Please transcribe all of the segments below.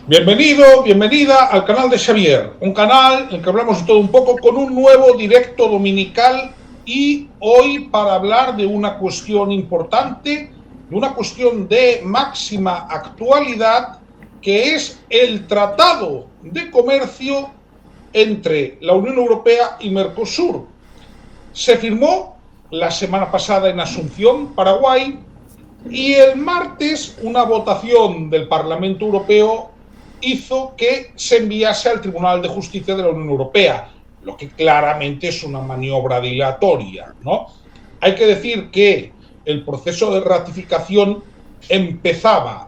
Bienvenido, bienvenida al canal de Xavier, un canal en el que hablamos de todo un poco con un nuevo directo dominical y hoy para hablar de una cuestión importante, de una cuestión de máxima actualidad, que es el Tratado de Comercio entre la Unión Europea y Mercosur. Se firmó la semana pasada en Asunción, Paraguay, y el martes una votación del Parlamento Europeo hizo que se enviase al Tribunal de Justicia de la Unión Europea, lo que claramente es una maniobra dilatoria, ¿no? Hay que decir que el proceso de ratificación empezaba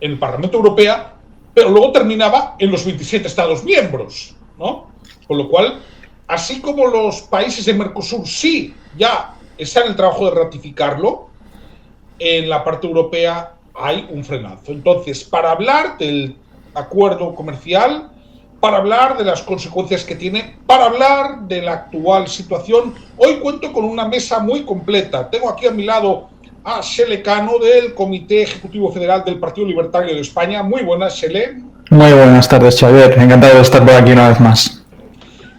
en el Parlamento Europeo, pero luego terminaba en los 27 Estados miembros, ¿no? Con lo cual, así como los países de Mercosur sí ya están en el trabajo de ratificarlo, en la parte europea hay un frenazo. Entonces, para hablar del acuerdo comercial, para hablar de las consecuencias que tiene, para hablar de la actual situación, hoy cuento con una mesa muy completa. Tengo aquí a mi lado a Xele Cano, del Comité Ejecutivo Federal del Partido Libertario de España. Muy buenas, Xele. Muy buenas tardes, Xavier. Encantado de estar por aquí una vez más.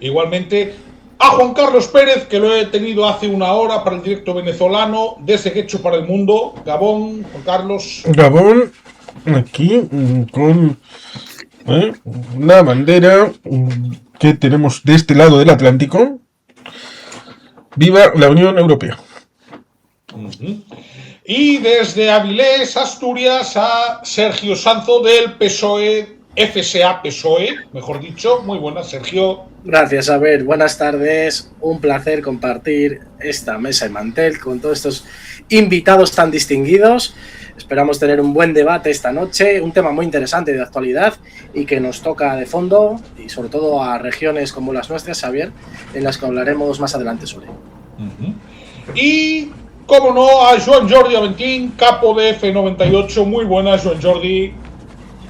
Igualmente, a Juan Carlos Pérez, que lo he tenido hace una hora para el directo venezolano, desde Quecho para el Mundo. Gabón, Juan Carlos. Gabón, aquí con una bandera que tenemos de este lado del Atlántico. ¡Viva la Unión Europea! Y desde Avilés, Asturias, a Sergio Sanzo del PSOE, FSA PSOE, mejor dicho. Muy buenas, Sergio. Gracias, Abel. Buenas tardes. Un placer compartir esta mesa y mantel con todos estos invitados tan distinguidos. Esperamos tener un buen debate esta noche, un tema muy interesante de actualidad y que nos toca de fondo y sobre todo a regiones como las nuestras, Xavier, en las que hablaremos más adelante sobre. Y, como no, a Joan Jordi Aventín, capo de F98. Muy buenas, Joan Jordi.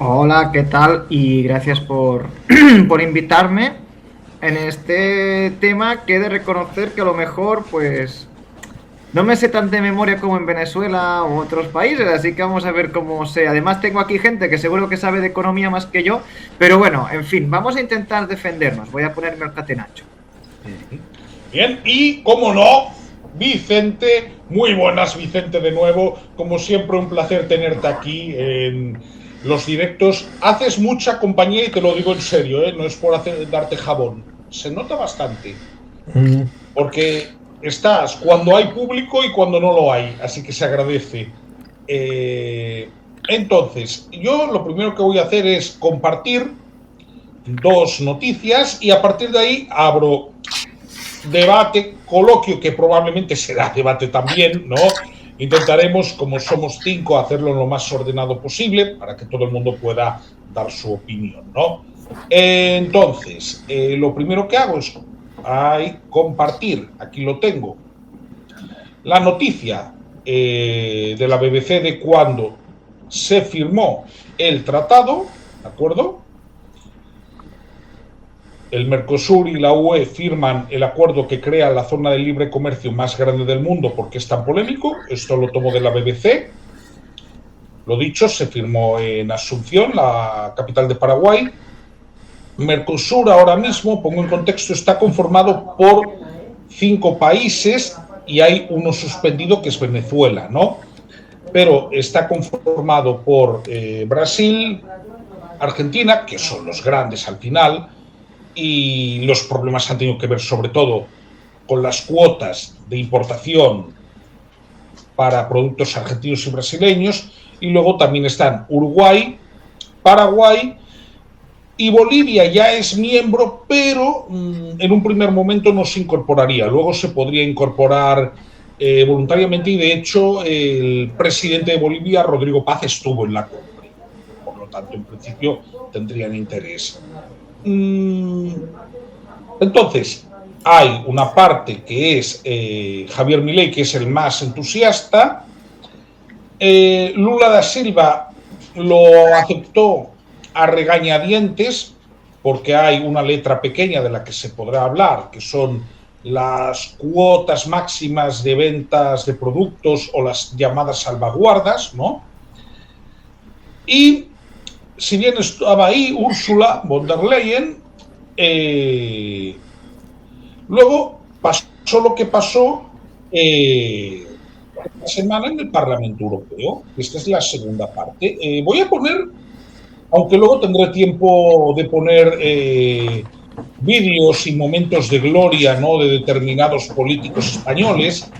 Hola, ¿qué tal? Y gracias por invitarme en este tema, que he de reconocer que a lo mejor, pues, no me sé tan de memoria como en Venezuela u otros países, así que vamos a ver cómo sé. Además tengo aquí gente que seguro que sabe de economía más que yo, pero bueno, en fin, vamos a intentar defendernos. Voy a ponerme el catenacho. Bien, y, como no, Vicente. Muy buenas, Vicente, de nuevo. Como siempre, un placer tenerte aquí en los directos. Haces mucha compañía y te lo digo en serio, no es por darte jabón. Se nota bastante. Porque estás cuando hay público y cuando no lo hay, así que se agradece. Entonces, yo lo primero que voy a hacer es compartir dos noticias y a partir de ahí abro debate, coloquio, que probablemente será debate también, ¿no? Intentaremos, como somos 5, hacerlo lo más ordenado posible para que todo el mundo pueda dar su opinión, ¿no? Entonces, lo primero que hago es compartir, aquí lo tengo, la noticia de la BBC de cuando se firmó el tratado, ¿de acuerdo? El Mercosur y la UE firman el acuerdo que crea la zona de libre comercio más grande del mundo. ¿Por qué es tan polémico? Esto lo tomo de la BBC. Lo dicho, se firmó en Asunción, la capital de Paraguay. Mercosur ahora mismo, pongo en contexto, está conformado por 5 países y hay uno suspendido que es Venezuela, ¿no? Pero está conformado por Brasil, Argentina, que son los grandes al final, y los problemas han tenido que ver sobre todo con las cuotas de importación para productos argentinos y brasileños, y luego también están Uruguay, Paraguay y Bolivia. Ya es miembro, pero en un primer momento no se incorporaría, luego se podría incorporar voluntariamente, y de hecho el presidente de Bolivia, Rodrigo Paz, estuvo en la cumbre, por lo tanto en principio tendrían interés. Entonces, hay una parte que es Javier Milei, que es el más entusiasta. Lula da Silva lo aceptó a regañadientes porque hay una letra pequeña de la que se podrá hablar, que son las cuotas máximas de ventas de productos o las llamadas salvaguardas, ¿no? Y si bien estaba ahí Ursula von der Leyen, luego pasó lo que pasó esta semana en el Parlamento Europeo. Esta es la segunda parte. Voy a poner, aunque luego tendré tiempo de poner vídeos y momentos de gloria, ¿no?, de determinados políticos españoles,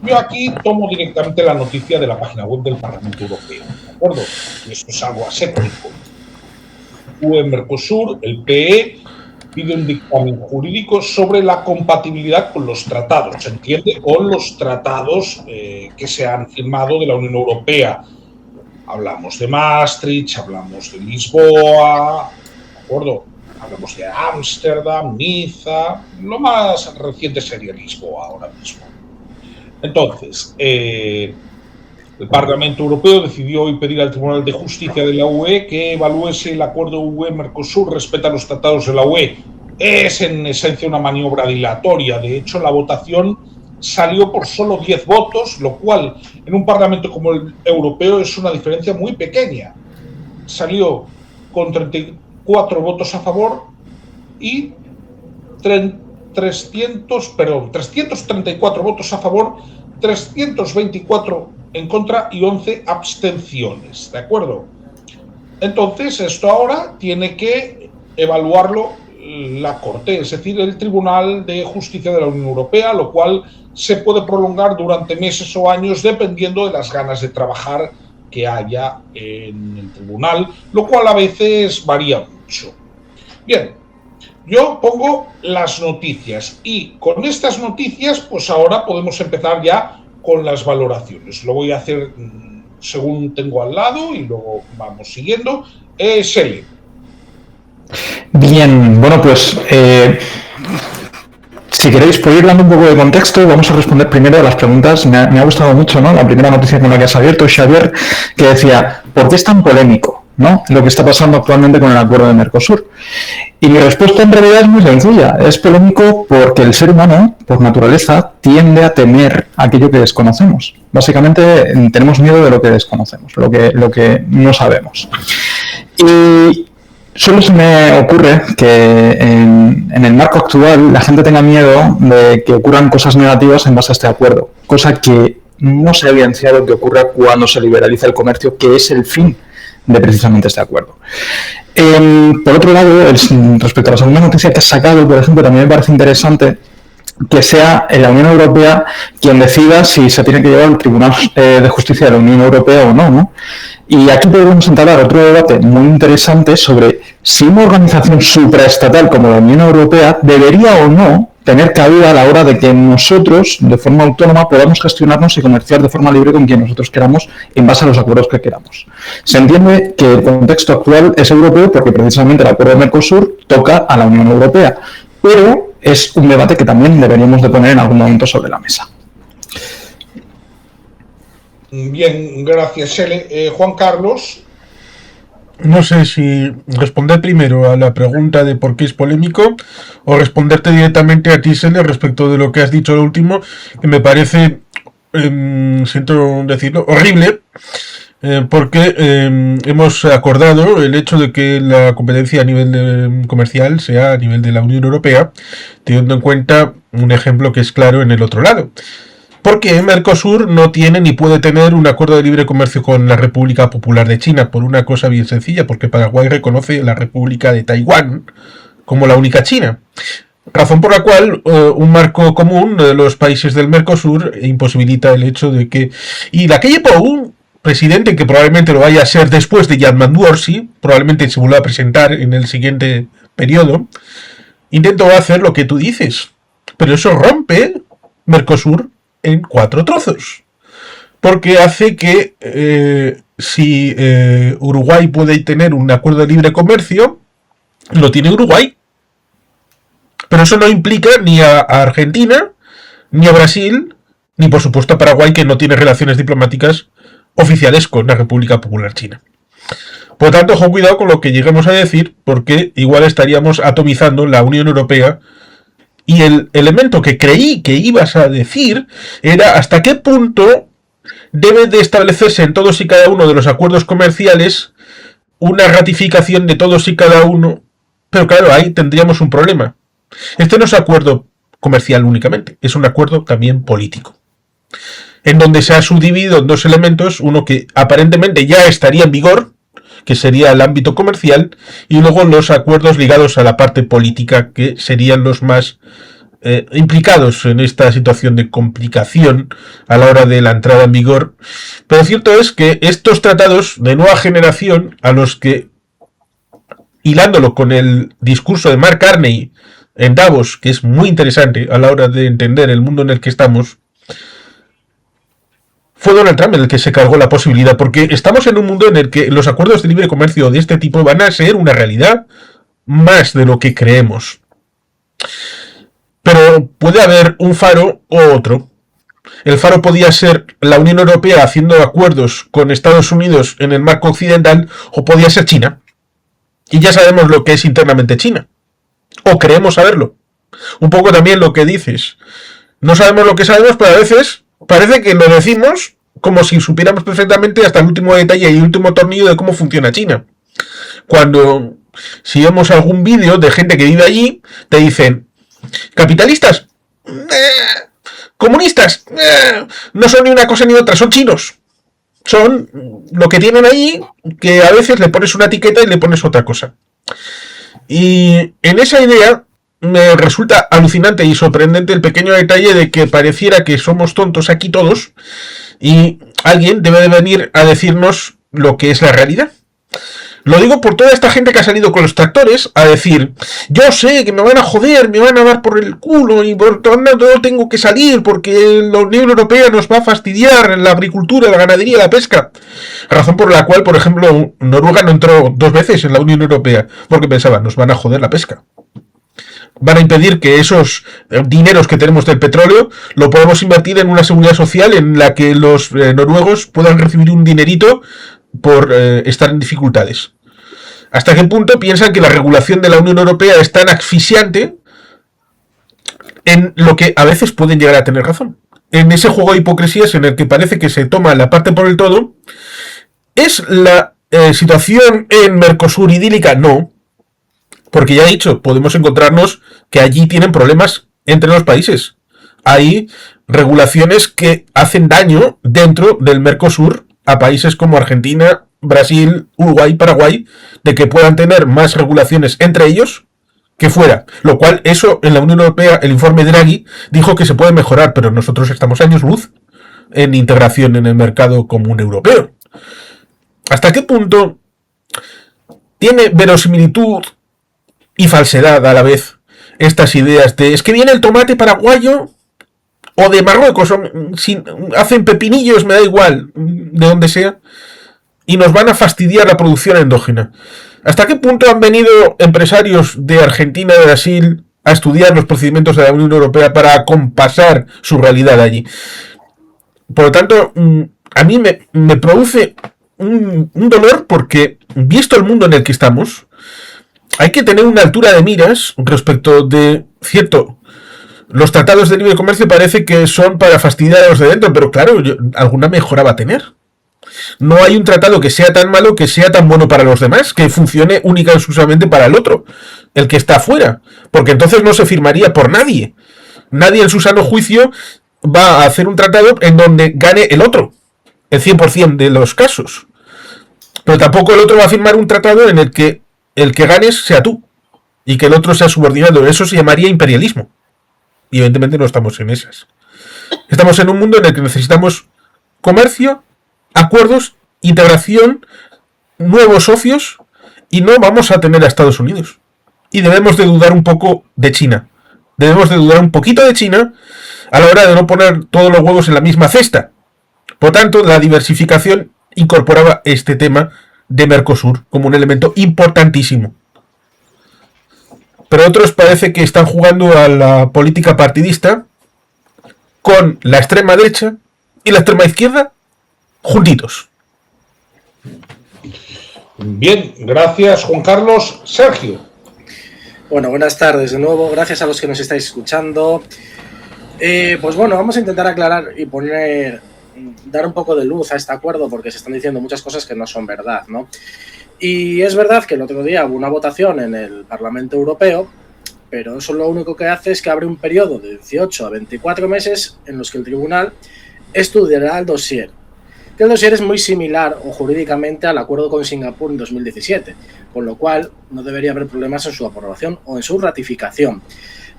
yo aquí tomo directamente la noticia de la página web del Parlamento Europeo, ¿de acuerdo? Y eso es algo aséptico. UE-Mercosur, el PE, pide un dictamen jurídico sobre la compatibilidad con los tratados, ¿se entiende? Con los tratados que se han firmado de la Unión Europea. Hablamos de Maastricht, hablamos de Lisboa, ¿de acuerdo? Hablamos de Ámsterdam, Niza, lo más reciente sería Lisboa ahora mismo. Entonces, el Parlamento Europeo decidió hoy pedir al Tribunal de Justicia de la UE que evalúe si el acuerdo UE-Mercosur respeta los tratados de la UE. Es en esencia una maniobra dilatoria. De hecho, la votación salió por solo 10 votos, lo cual en un Parlamento como el europeo es una diferencia muy pequeña. Salió con 34 votos a favor y 334 votos a favor, 324 en contra y 11 abstenciones, ¿de acuerdo? Entonces, esto ahora tiene que evaluarlo la Corte, es decir, el Tribunal de Justicia de la Unión Europea, lo cual se puede prolongar durante meses o años dependiendo de las ganas de trabajar que haya en el tribunal, lo cual a veces varía mucho. Bien, yo pongo las noticias y con estas noticias, pues ahora podemos empezar ya con las valoraciones. Lo voy a hacer según tengo al lado y luego vamos siguiendo. Sele. Bien, bueno, pues si queréis, por ir dando un poco de contexto, vamos a responder primero a las preguntas. Me ha gustado mucho, ¿no?, la primera noticia con la que has abierto, Xavier, que decía, ¿por qué es tan polémico, ¿no?, lo que está pasando actualmente con el acuerdo de Mercosur? Y mi respuesta en realidad es muy sencilla. Es polémico porque el ser humano, por naturaleza, tiende a temer aquello que desconocemos. Básicamente tenemos miedo de lo que desconocemos, lo que no sabemos. Y solo se me ocurre que en el marco actual la gente tenga miedo de que ocurran cosas negativas en base a este acuerdo, cosa que no se ha evidenciado que ocurra cuando se liberaliza el comercio, que es el fin de precisamente este acuerdo. Por otro lado, respecto a la segunda noticia que has sacado, por ejemplo, también me parece interesante que sea la Unión Europea quien decida si se tiene que llevar al Tribunal de Justicia de la Unión Europea o no, ¿no? Y aquí podemos entablar otro debate muy interesante sobre si una organización supraestatal como la Unión Europea debería o no tener cabida a la hora de que nosotros, de forma autónoma, podamos gestionarnos y comerciar de forma libre con quien nosotros queramos en base a los acuerdos que queramos. Se entiende que el contexto actual es europeo porque precisamente el acuerdo de Mercosur toca a la Unión Europea, pero es un debate que también deberíamos de poner en algún momento sobre la mesa. Bien, gracias, Sele. Juan Carlos. No sé si responder primero a la pregunta de por qué es polémico o responderte directamente a ti, Sele, respecto de lo que has dicho lo último, que me parece, siento decirlo, horrible, porque hemos acordado el hecho de que la competencia a nivel comercial sea a nivel de la Unión Europea, teniendo en cuenta un ejemplo que es claro en el otro lado. Porque Mercosur no tiene ni puede tener un acuerdo de libre comercio con la República Popular de China, por una cosa bien sencilla, porque Paraguay reconoce la República de Taiwán como la única China. Razón por la cual un marco común de los países del Mercosur imposibilita el hecho de que... Y Lacalle Pou, presidente, que probablemente lo vaya a ser después de Yamandu Orsi, probablemente se vuelva a presentar en el siguiente periodo, intentó hacer lo que tú dices. Pero eso rompe Mercosur en 4 trozos, porque hace que si Uruguay puede tener un acuerdo de libre comercio, lo tiene Uruguay, pero eso no implica ni a Argentina, ni a Brasil, ni por supuesto a Paraguay, que no tiene relaciones diplomáticas oficiales con la República Popular China. Por tanto, ojo, cuidado con lo que lleguemos a decir, porque igual estaríamos atomizando la Unión Europea. Y el elemento que creí que ibas a decir era hasta qué punto debe de establecerse en todos y cada uno de los acuerdos comerciales una ratificación de todos y cada uno, pero claro, ahí tendríamos un problema. Este no es acuerdo comercial únicamente, es un acuerdo también político, en donde se ha subdividido en dos elementos, uno que aparentemente ya estaría en vigor, que sería el ámbito comercial, y luego los acuerdos ligados a la parte política, que serían los más implicados en esta situación de complicación a la hora de la entrada en vigor. Pero cierto es que estos tratados de nueva generación, a los que, hilándolo con el discurso de Mark Carney en Davos, que es muy interesante a la hora de entender el mundo en el que estamos, fue Donald Trump el que se cargó la posibilidad, porque estamos en un mundo en el que los acuerdos de libre comercio de este tipo van a ser una realidad más de lo que creemos. Pero puede haber un faro o otro. El faro podía ser la Unión Europea haciendo acuerdos con Estados Unidos en el marco occidental, o podía ser China. Y ya sabemos lo que es internamente China. O creemos saberlo. Un poco también lo que dices. No sabemos lo que sabemos, pero a veces parece que lo decimos como si supiéramos perfectamente hasta el último detalle y el último tornillo de cómo funciona China. Cuando, si vemos algún vídeo de gente que vive allí, te dicen: capitalistas, comunistas, no son ni una cosa ni otra, son chinos. Son lo que tienen allí, que a veces le pones una etiqueta y le pones otra cosa. Y en esa idea me resulta alucinante y sorprendente el pequeño detalle de que pareciera que somos tontos aquí todos y alguien debe de venir a decirnos lo que es la realidad. Lo digo por toda esta gente que ha salido con los tractores a decir: yo sé que me van a joder, me van a dar por el culo y por todo tengo que salir porque la Unión Europea nos va a fastidiar en la agricultura, la ganadería, la pesca. Razón por la cual, por ejemplo, Noruega no entró 2 veces en la Unión Europea, porque pensaba: nos van a joder la pesca. Van a impedir que esos dineros que tenemos del petróleo lo podamos invertir en una seguridad social en la que los noruegos puedan recibir un dinerito por estar en dificultades. ¿Hasta qué punto piensan que la regulación de la Unión Europea es tan asfixiante en lo que a veces pueden llegar a tener razón? En ese juego de hipocresías en el que parece que se toma la parte por el todo. ¿Es la situación en Mercosur idílica? No, porque ya he dicho, podemos encontrarnos que allí tienen problemas entre los países. Hay regulaciones que hacen daño dentro del Mercosur a países como Argentina, Brasil, Uruguay, Paraguay, de que puedan tener más regulaciones entre ellos que fuera. Lo cual, eso en la Unión Europea, el informe Draghi dijo que se puede mejorar, pero nosotros estamos años luz en integración en el mercado común europeo. ¿Hasta qué punto tiene verosimilitud y falsedad a la vez estas ideas de: es que viene el tomate paraguayo o de Marruecos, hacen pepinillos, me da igual, de donde sea, y nos van a fastidiar la producción endógena? ¿Hasta qué punto han venido empresarios de Argentina y de Brasil a estudiar los procedimientos de la Unión Europea para acompasar su realidad allí? Por lo tanto, a mí me produce un dolor, porque, visto el mundo en el que estamos, hay que tener una altura de miras respecto de, cierto, los tratados de libre comercio parece que son para fastidiar a los de dentro, pero claro, alguna mejora va a tener. No hay un tratado que sea tan malo que sea tan bueno para los demás, que funcione única y exclusivamente para el otro, el que está afuera, porque entonces no se firmaría por nadie. Nadie en su sano juicio va a hacer un tratado en donde gane el otro, el 100% de los casos. Pero tampoco el otro va a firmar un tratado en el que ganes sea tú y que el otro sea subordinado. Eso se llamaría imperialismo. Y evidentemente no estamos en esas. Estamos en un mundo en el que necesitamos comercio, acuerdos, integración, nuevos socios, y no vamos a tener a Estados Unidos. Y debemos de dudar un poco de China. Debemos de dudar un poquito de China a la hora de no poner todos los huevos en la misma cesta. Por tanto, la diversificación incorporaba este tema de Mercosur como un elemento importantísimo. Pero otros parece que están jugando a la política partidista con la extrema derecha y la extrema izquierda juntitos. Bien, gracias Juan Carlos. Sergio. Bueno, buenas tardes de nuevo, gracias a los que nos estáis escuchando. Pues bueno, vamos a intentar aclarar y dar un poco de luz a este acuerdo, porque se están diciendo muchas cosas que no son verdad, ¿no? Y es verdad que el otro día hubo una votación en el Parlamento Europeo, pero eso lo único que hace es que abre un periodo de 18 a 24 meses en los que el tribunal estudiará el dossier. Que el dossier es muy similar o jurídicamente al acuerdo con Singapur en 2017, con lo cual no debería haber problemas en su aprobación o en su ratificación.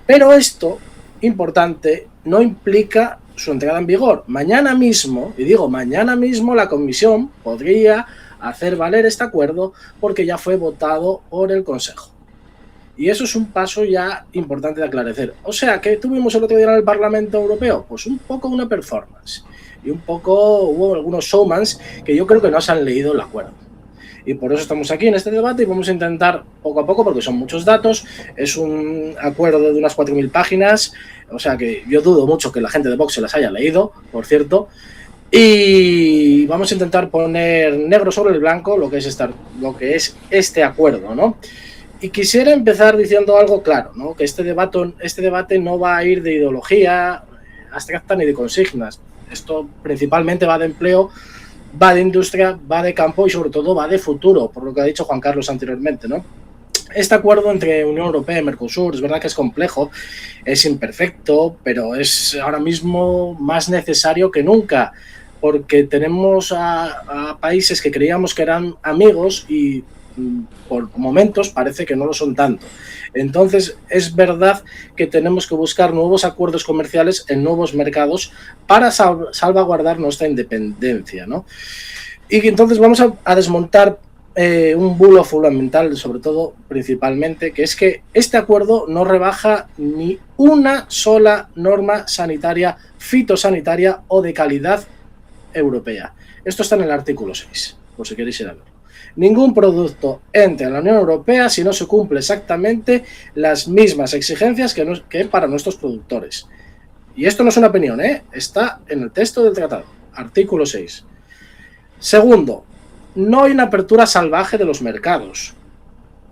Pero esto, importante, no implica su entrada en vigor. Mañana mismo, y digo mañana mismo, la Comisión podría hacer valer este acuerdo porque ya fue votado por el Consejo. Y eso es un paso ya importante de aclarecer. O sea, ¿qué tuvimos el otro día en el Parlamento Europeo? Pues un poco una performance. Y un poco hubo algunos showmans que yo creo que no se han leído el acuerdo. Y por eso estamos aquí en este debate y vamos a intentar poco a poco, porque son muchos datos, es un acuerdo de unas 4.000 páginas, o sea que yo dudo mucho que la gente de Vox se las haya leído, por cierto, y vamos a intentar poner negro sobre el blanco lo que es este acuerdo, ¿no? Y quisiera empezar diciendo algo claro, ¿no? Que este debate no va a ir de ideología abstracta ni de consignas. Esto principalmente va de empleo, va de industria, va de campo y sobre todo va de futuro, por lo que ha dicho Juan Carlos anteriormente, ¿no? Este acuerdo entre Unión Europea y Mercosur es verdad que es complejo, es imperfecto, pero es ahora mismo más necesario que nunca, porque tenemos a países que creíamos que eran amigos y por momentos parece que no lo son tanto. Entonces, es verdad que tenemos que buscar nuevos acuerdos comerciales en nuevos mercados para salvaguardar nuestra independencia, ¿no? Y entonces vamos a desmontar un bulo fundamental, sobre todo, principalmente, que es que este acuerdo no rebaja ni una sola norma sanitaria, fitosanitaria o de calidad europea. Esto está en el artículo 6, por si queréis ir a verlo. Ningún producto entre en la Unión Europea si no se cumple exactamente las mismas exigencias que para nuestros productores. Y esto no es una opinión, está en el texto del tratado, artículo 6. Segundo, no hay una apertura salvaje de los mercados.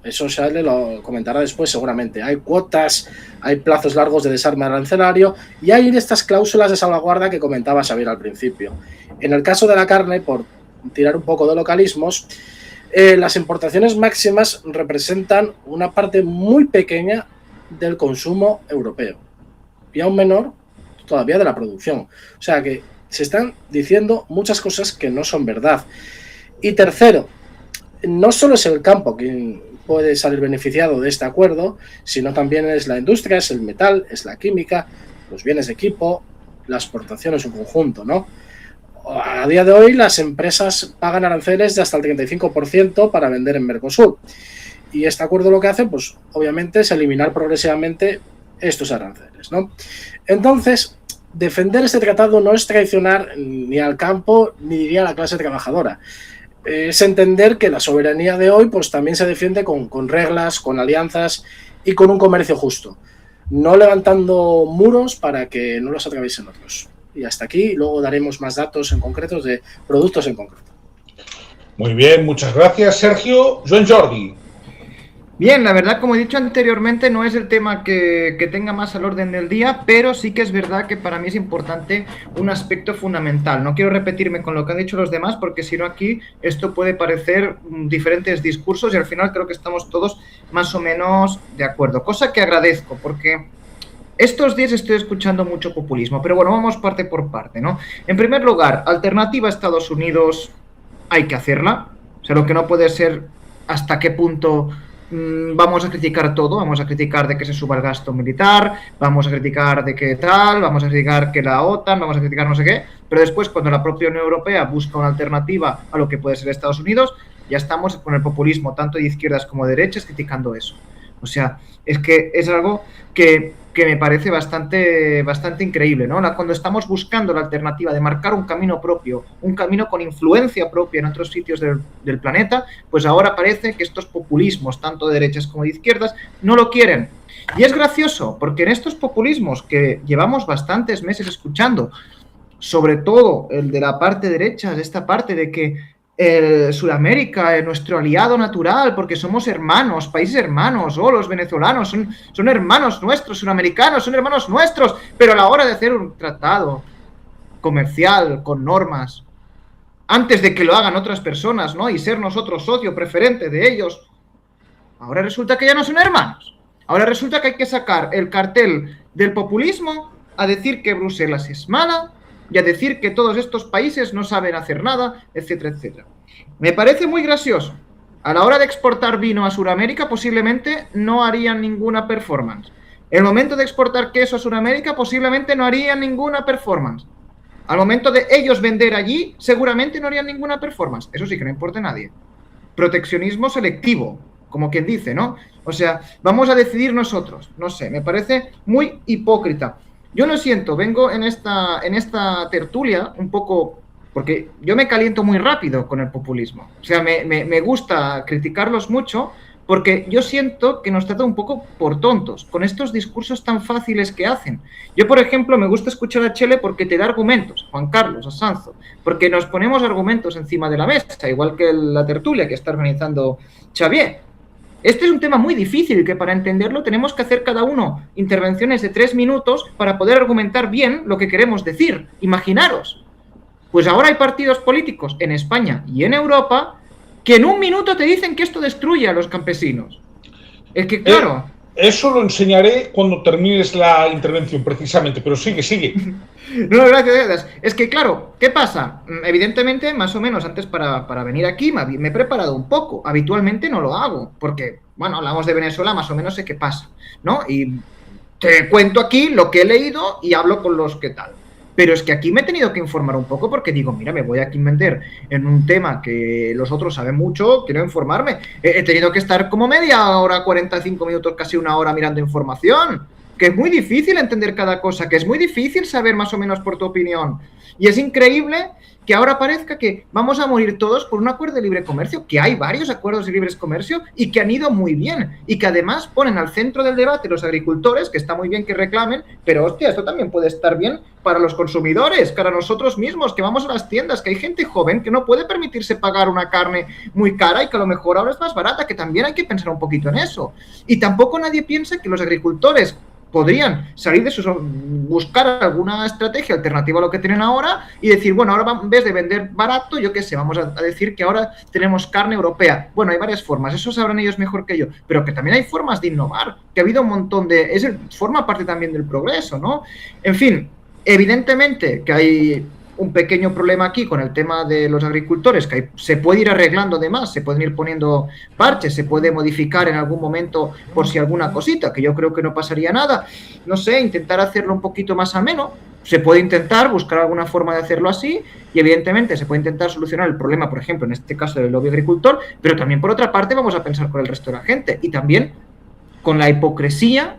Eso Shale lo comentará después seguramente. Hay cuotas, hay plazos largos de desarme arancelario y hay estas cláusulas de salvaguarda que comentaba Xavier al principio. En el caso de la carne, por tirar un poco de localismos, las importaciones máximas representan una parte muy pequeña del consumo europeo y aún menor todavía de la producción. O sea que se están diciendo muchas cosas que no son verdad. Y tercero, no solo es el campo quien puede salir beneficiado de este acuerdo, sino también es la industria, es el metal, es la química, los bienes de equipo, la exportación en su conjunto, ¿no? A día de hoy las empresas pagan aranceles de hasta el 35% para vender en Mercosur. Y este acuerdo lo que hace, pues obviamente, es eliminar progresivamente estos aranceles, ¿no? Entonces, defender este tratado no es traicionar ni al campo ni diría a la clase trabajadora. Es entender que la soberanía de hoy pues también se defiende con reglas, con alianzas y con un comercio justo, no levantando muros para que no los atraviesen otros. Y hasta aquí, luego daremos más datos en concretos de productos en concreto. Muy bien, muchas gracias, Sergio. Joan Jordi. Bien, la verdad, como he dicho anteriormente, no es el tema que tenga más al orden del día, pero sí que es verdad que para mí es importante un aspecto fundamental. No quiero repetirme con lo que han dicho los demás, porque si no aquí esto puede parecer diferentes discursos y al final creo que estamos todos más o menos de acuerdo. Cosa que agradezco, porque estos días estoy escuchando mucho populismo, pero bueno, vamos parte por parte, ¿no? En primer lugar, alternativa a Estados Unidos hay que hacerla. O sea, lo que no puede ser hasta qué punto vamos a criticar todo, vamos a criticar de que se suba el gasto militar, vamos a criticar de que tal, vamos a criticar que la OTAN, vamos a criticar no sé qué, pero después cuando la propia Unión Europea busca una alternativa a lo que puede ser Estados Unidos, ya estamos con el populismo tanto de izquierdas como de derechas criticando eso. O sea, es que es algo que me parece bastante increíble, ¿no? Cuando estamos buscando la alternativa de marcar un camino propio, un camino con influencia propia en otros sitios del planeta, pues ahora parece que estos populismos, tanto de derechas como de izquierdas, no lo quieren. Y es gracioso, porque en estos populismos que llevamos bastantes meses escuchando, sobre todo el de la parte derecha, de esta parte de que Sudamérica es nuestro aliado natural porque somos hermanos, países hermanos, los venezolanos son hermanos nuestros, sudamericanos son hermanos nuestros, pero a la hora de hacer un tratado comercial con normas antes de que lo hagan otras personas, ¿no? Y ser nosotros socio preferente de ellos. Ahora resulta que ya no son hermanos. Ahora resulta que hay que sacar el cartel del populismo a decir que Bruselas es mala y a decir que todos estos países no saben hacer nada, etcétera, etcétera. Me parece muy gracioso. A la hora de exportar vino a Sudamérica posiblemente no harían ninguna performance. En el momento de exportar queso a Sudamérica posiblemente no harían ninguna performance. Al momento de ellos vender allí seguramente no harían ninguna performance. Eso sí que no importa a nadie. Proteccionismo selectivo, como quien dice, ¿no? O sea, vamos a decidir nosotros. No sé, me parece muy hipócrita. Yo lo siento, vengo en esta tertulia un poco... Porque yo me caliento muy rápido con el populismo. O sea, me gusta criticarlos mucho porque yo siento que nos trata un poco por tontos, con estos discursos tan fáciles que hacen. Yo, por ejemplo, me gusta escuchar a Chele porque te da argumentos, Juan Carlos, a Sanzo, porque nos ponemos argumentos encima de la mesa, igual que la tertulia que está organizando Xavier. Este es un tema muy difícil que para entenderlo tenemos que hacer cada uno intervenciones de 3 minutos para poder argumentar bien lo que queremos decir. Imaginaros. Pues ahora hay partidos políticos en España y en Europa que en un minuto te dicen que esto destruye a los campesinos. Es que, claro... Eso lo enseñaré cuando termines la intervención, precisamente, pero sigue. No, gracias. Es que, claro, ¿qué pasa? Evidentemente, más o menos, antes para venir aquí me he preparado un poco. Habitualmente no lo hago, porque, bueno, hablamos de Venezuela, más o menos sé qué pasa, ¿no? Y te cuento aquí lo que he leído y hablo con los que tal. Pero es que aquí me he tenido que informar un poco porque digo, mira, me voy aquí a meter en un tema que los otros saben mucho, quiero informarme. He tenido que estar como media hora, 45 minutos, casi una hora mirando información. Que es muy difícil entender cada cosa, que es muy difícil saber más o menos por tu opinión. Y es increíble que ahora parezca que vamos a morir todos por un acuerdo de libre comercio, que hay varios acuerdos de libre comercio y que han ido muy bien y que además ponen al centro del debate los agricultores, que está muy bien que reclamen, pero hostia, esto también puede estar bien para los consumidores, para nosotros mismos, que vamos a las tiendas, que hay gente joven que no puede permitirse pagar una carne muy cara y que a lo mejor ahora es más barata, que también hay que pensar un poquito en eso. Y tampoco nadie piensa que los agricultores podrían salir de sus... buscar alguna estrategia alternativa a lo que tienen ahora y decir, bueno, ahora en vez de vender barato, yo qué sé, vamos a decir que ahora tenemos carne europea. Bueno, hay varias formas, eso sabrán ellos mejor que yo, pero que también hay formas de innovar, que ha habido un montón de... forma parte también del progreso, ¿no? En fin, evidentemente que hay un pequeño problema aquí con el tema de los agricultores, que se puede ir arreglando además, se pueden ir poniendo parches, se puede modificar en algún momento por si alguna cosita, que yo creo que no pasaría nada, no sé, intentar hacerlo un poquito más ameno, se puede intentar buscar alguna forma de hacerlo así y evidentemente se puede intentar solucionar el problema, por ejemplo, en este caso del lobby agricultor, pero también por otra parte vamos a pensar con el resto de la gente y también con la hipocresía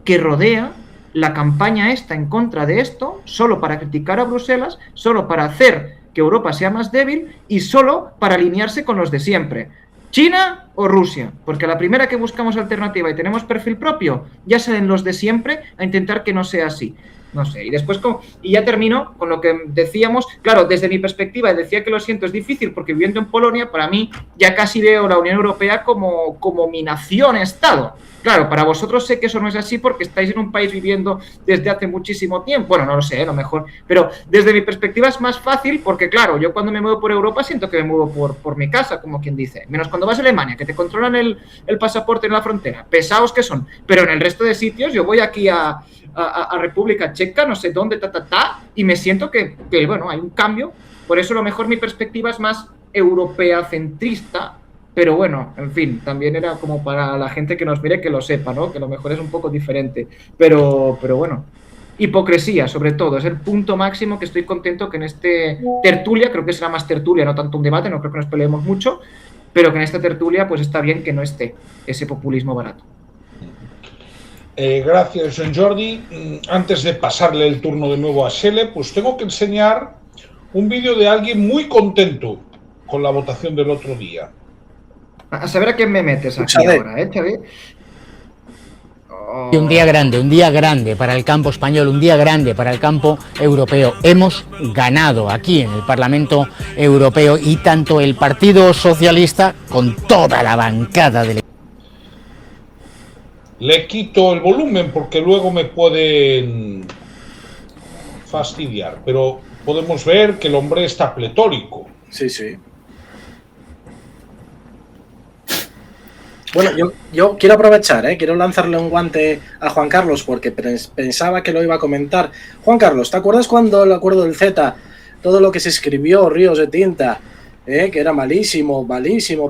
que rodea la campaña esta en contra de esto, solo para criticar a Bruselas, solo para hacer que Europa sea más débil y solo para alinearse con los de siempre. ¿China o Rusia? Porque a la primera que buscamos alternativa y tenemos perfil propio, ya salen los de siempre a intentar que no sea así. No sé, y después, y ya termino con lo que decíamos, claro, desde mi perspectiva, y decía que lo siento, es difícil porque viviendo en Polonia, para mí ya casi veo la Unión Europea como mi nación-estado. Claro, para vosotros sé que eso no es así porque estáis en un país viviendo desde hace muchísimo tiempo. Bueno, no lo sé, a lo mejor. Pero desde mi perspectiva es más fácil porque, claro, yo cuando me muevo por Europa siento que me muevo por mi casa, como quien dice. Menos cuando vas a Alemania, que te controlan el pasaporte en la frontera. Pesados que son. Pero en el resto de sitios, yo voy aquí a República Checa, no sé dónde, y me siento que, bueno, hay un cambio. Por eso a lo mejor mi perspectiva es más europea centrista. Pero bueno, en fin, también era como para la gente que nos mire que lo sepa, ¿no? Que a lo mejor es un poco diferente. Pero bueno, hipocresía sobre todo, es el punto máximo que estoy contento que en este tertulia, creo que será más tertulia, no tanto un debate, no creo que nos peleemos mucho, pero que en esta tertulia pues está bien que no esté ese populismo barato. Gracias, Joan Jordi. Antes de pasarle el turno de nuevo a Xele, pues tengo que enseñar un vídeo de alguien muy contento con la votación del otro día. A saber a quién me metes aquí ahora, Xavi. Y un día grande para el campo español, un día grande para el campo europeo. Hemos ganado aquí en el Parlamento Europeo y tanto el Partido Socialista con toda la bancada del... Le quito el volumen porque luego me pueden fastidiar, pero podemos ver que el hombre está pletórico. Sí, sí. Bueno, yo quiero aprovechar, quiero lanzarle un guante a Juan Carlos porque pensaba que lo iba a comentar. Juan Carlos, ¿te acuerdas cuando el acuerdo del Z, todo lo que se escribió, ríos de tinta, que era malísimo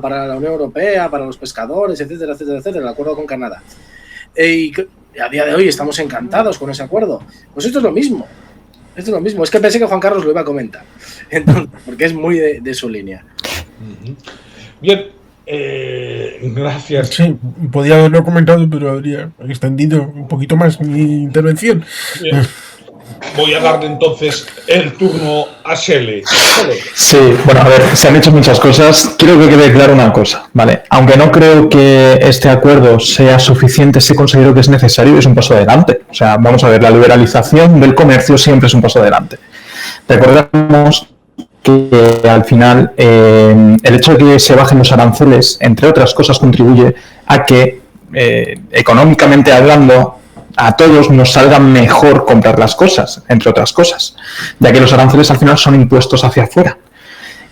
para la Unión Europea, para los pescadores, etcétera, etcétera, etcétera, el acuerdo con Canadá? Y a día de hoy estamos encantados con ese acuerdo. Pues esto es lo mismo. Es que pensé que Juan Carlos lo iba a comentar. Entonces, porque es muy de su línea. Bien. Gracias. Sí, podía haberlo comentado, pero habría extendido un poquito más mi intervención. Bien. Voy a darle entonces el turno a Shelley. Sí, bueno, a ver, se han hecho muchas cosas. Quiero que quede claro una cosa, ¿vale? Aunque no creo que este acuerdo sea suficiente, sí considero que es necesario y es un paso adelante. O sea, vamos a ver, la liberalización del comercio siempre es un paso adelante. Recordemos que al final el hecho de que se bajen los aranceles, entre otras cosas, contribuye a que, económicamente hablando, a todos nos salga mejor comprar las cosas, entre otras cosas, ya que los aranceles al final son impuestos hacia afuera.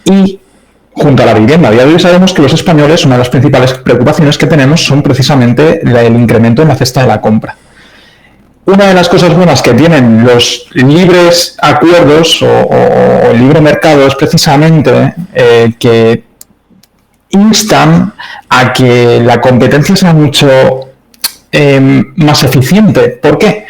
Y junto a la vivienda, a día de hoy sabemos que los españoles, una de las principales preocupaciones que tenemos son precisamente el incremento en la cesta de la compra. Una de las cosas buenas que tienen los libres acuerdos o el libre mercado es precisamente que instan a que la competencia sea mucho más eficiente. ¿Por qué?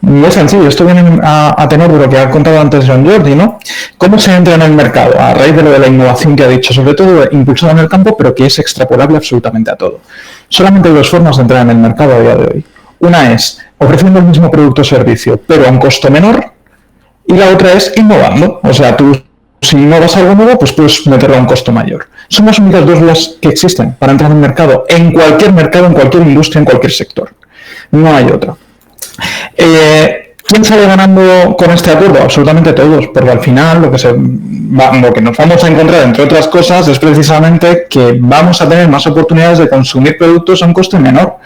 Muy sencillo, esto viene a tenor de lo que ha contado antes Joan Jordi, ¿no? ¿Cómo se entra en el mercado? A raíz de lo de la innovación que ha dicho, sobre todo impulsada en el campo, pero que es extrapolable absolutamente a todo. Solamente hay dos formas de entrar en el mercado a día de hoy. Una es ofreciendo el mismo producto o servicio, pero a un costo menor, y la otra es innovando. O sea, tú, si innovas algo nuevo, pues puedes meterlo a un costo mayor. Son las únicas dos vías que existen para entrar en el mercado, en cualquier industria, en cualquier sector. No hay otra. ¿Quién sale ganando con este acuerdo? Absolutamente todos, porque al final lo que nos vamos a encontrar, entre otras cosas, es precisamente que vamos a tener más oportunidades de consumir productos a un coste menor.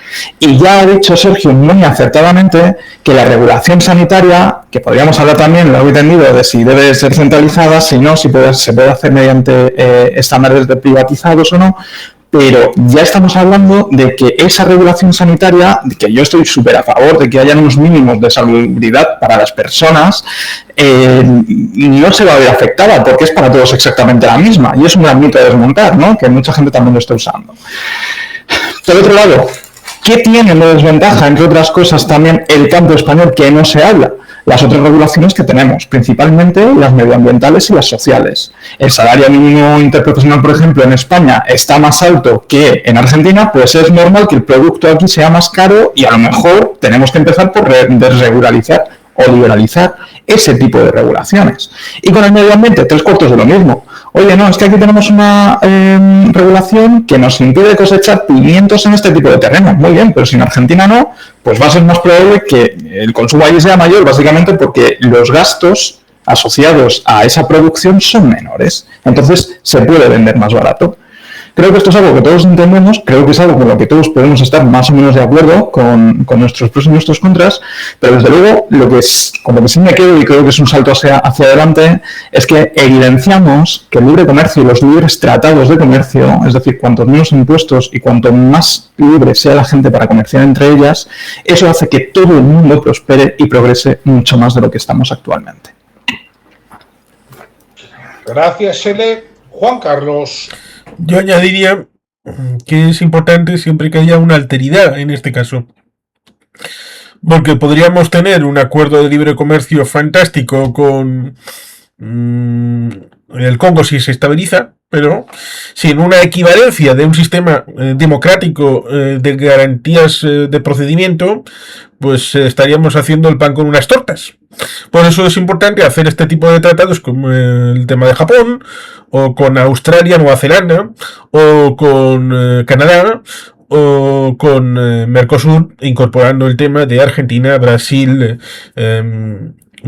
Y ya ha dicho Sergio muy acertadamente que la regulación sanitaria, que podríamos hablar también, lo he entendido, de si debe ser centralizada, si no, si se puede hacer mediante estándares privatizados o no, pero ya estamos hablando de que esa regulación sanitaria, que yo estoy súper a favor de que hayan unos mínimos de salubridad para las personas, no se va a ver afectada porque es para todos exactamente la misma. Y es un gran mito a desmontar, ¿no? Que mucha gente también lo está usando. Por otro lado, ¿qué tiene de desventaja, entre otras cosas, también el campo español que no se habla? Las otras regulaciones que tenemos, principalmente las medioambientales y las sociales. El salario mínimo interprofesional, por ejemplo, en España está más alto que en Argentina, pues es normal que el producto aquí sea más caro y a lo mejor tenemos que empezar por desregularizar o liberalizar ese tipo de regulaciones. Y con el medio ambiente, 3/4 de lo mismo. Oye, no, es que aquí tenemos una regulación que nos impide cosechar pimientos en este tipo de terrenos. Muy bien, pero si en Argentina no, pues va a ser más probable que el consumo allí sea mayor, básicamente porque los gastos asociados a esa producción son menores. Entonces, se puede vender más barato. Creo que esto es algo que todos entendemos, creo que es algo con lo que todos podemos estar más o menos de acuerdo con nuestros pros y nuestros contras, pero desde luego con lo que sí me quedo y creo que es un salto hacia adelante es que evidenciamos que el libre comercio y los libres tratados de comercio, es decir, cuanto menos impuestos y cuanto más libre sea la gente para comerciar entre ellas, eso hace que todo el mundo prospere y progrese mucho más de lo que estamos actualmente. Gracias, Shelley. Juan Carlos. Yo añadiría que es importante siempre que haya una alteridad en este caso. Porque podríamos tener un acuerdo de libre comercio fantástico con el Congo si se estabiliza, pero sin una equivalencia de un sistema democrático de garantías de procedimiento, pues estaríamos haciendo el pan con unas tortas. Por eso es importante hacer este tipo de tratados como el tema de Japón, o con Australia, Nueva Zelanda, o con Canadá, o con Mercosur, incorporando el tema de Argentina, Brasil,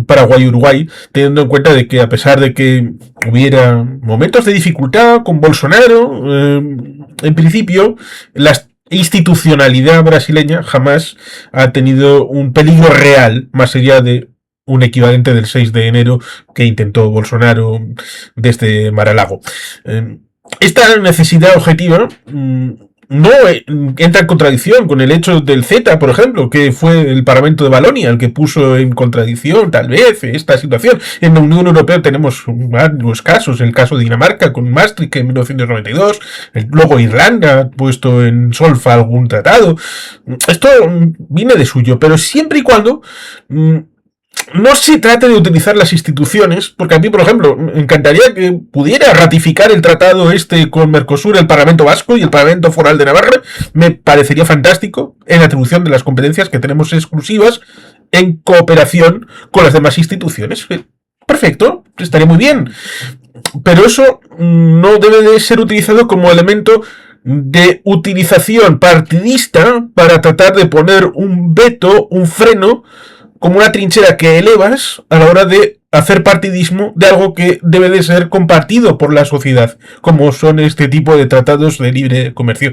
Paraguay y Uruguay, teniendo en cuenta de que a pesar de que hubiera momentos de dificultad con Bolsonaro, en principio la institucionalidad brasileña jamás ha tenido un peligro real, más allá de un equivalente del 6 de enero que intentó Bolsonaro desde Mar-a-Lago. Esta necesidad objetiva no entra en contradicción con el hecho del CETA, por ejemplo, que fue el Parlamento de Valonia el que puso en contradicción, tal vez, esta situación. En la Unión Europea tenemos varios casos, el caso de Dinamarca con Maastricht en 1992, luego Irlanda ha puesto en solfa algún tratado. Esto viene de suyo, pero siempre y cuando no se trata de utilizar las instituciones, porque a mí, por ejemplo, me encantaría que pudiera ratificar el tratado con Mercosur el Parlamento Vasco y el Parlamento Foral de Navarra. Me parecería fantástico en la atribución de las competencias que tenemos exclusivas en cooperación con las demás instituciones. Perfecto, estaría muy bien. Pero eso no debe de ser utilizado como elemento de utilización partidista para tratar de poner un veto, un freno, como una trinchera que elevas a la hora de hacer partidismo de algo que debe de ser compartido por la sociedad, como son este tipo de tratados de libre comercio.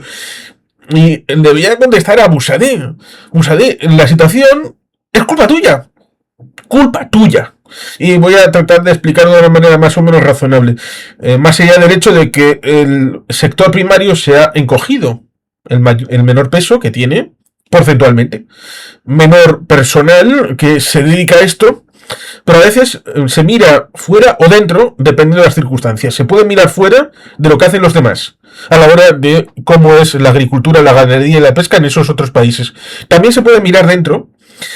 Y debía contestar a Busadé. Busadé, la situación es culpa tuya. Culpa tuya. Y voy a tratar de explicarlo de una manera más o menos razonable. Más allá del hecho de que el sector primario se ha encogido, el menor peso que tiene porcentualmente, menor personal que se dedica a esto, pero a veces se mira fuera o dentro, dependiendo de las circunstancias. Se puede mirar fuera de lo que hacen los demás, a la hora de cómo es la agricultura, la ganadería y la pesca en esos otros países. También se puede mirar dentro,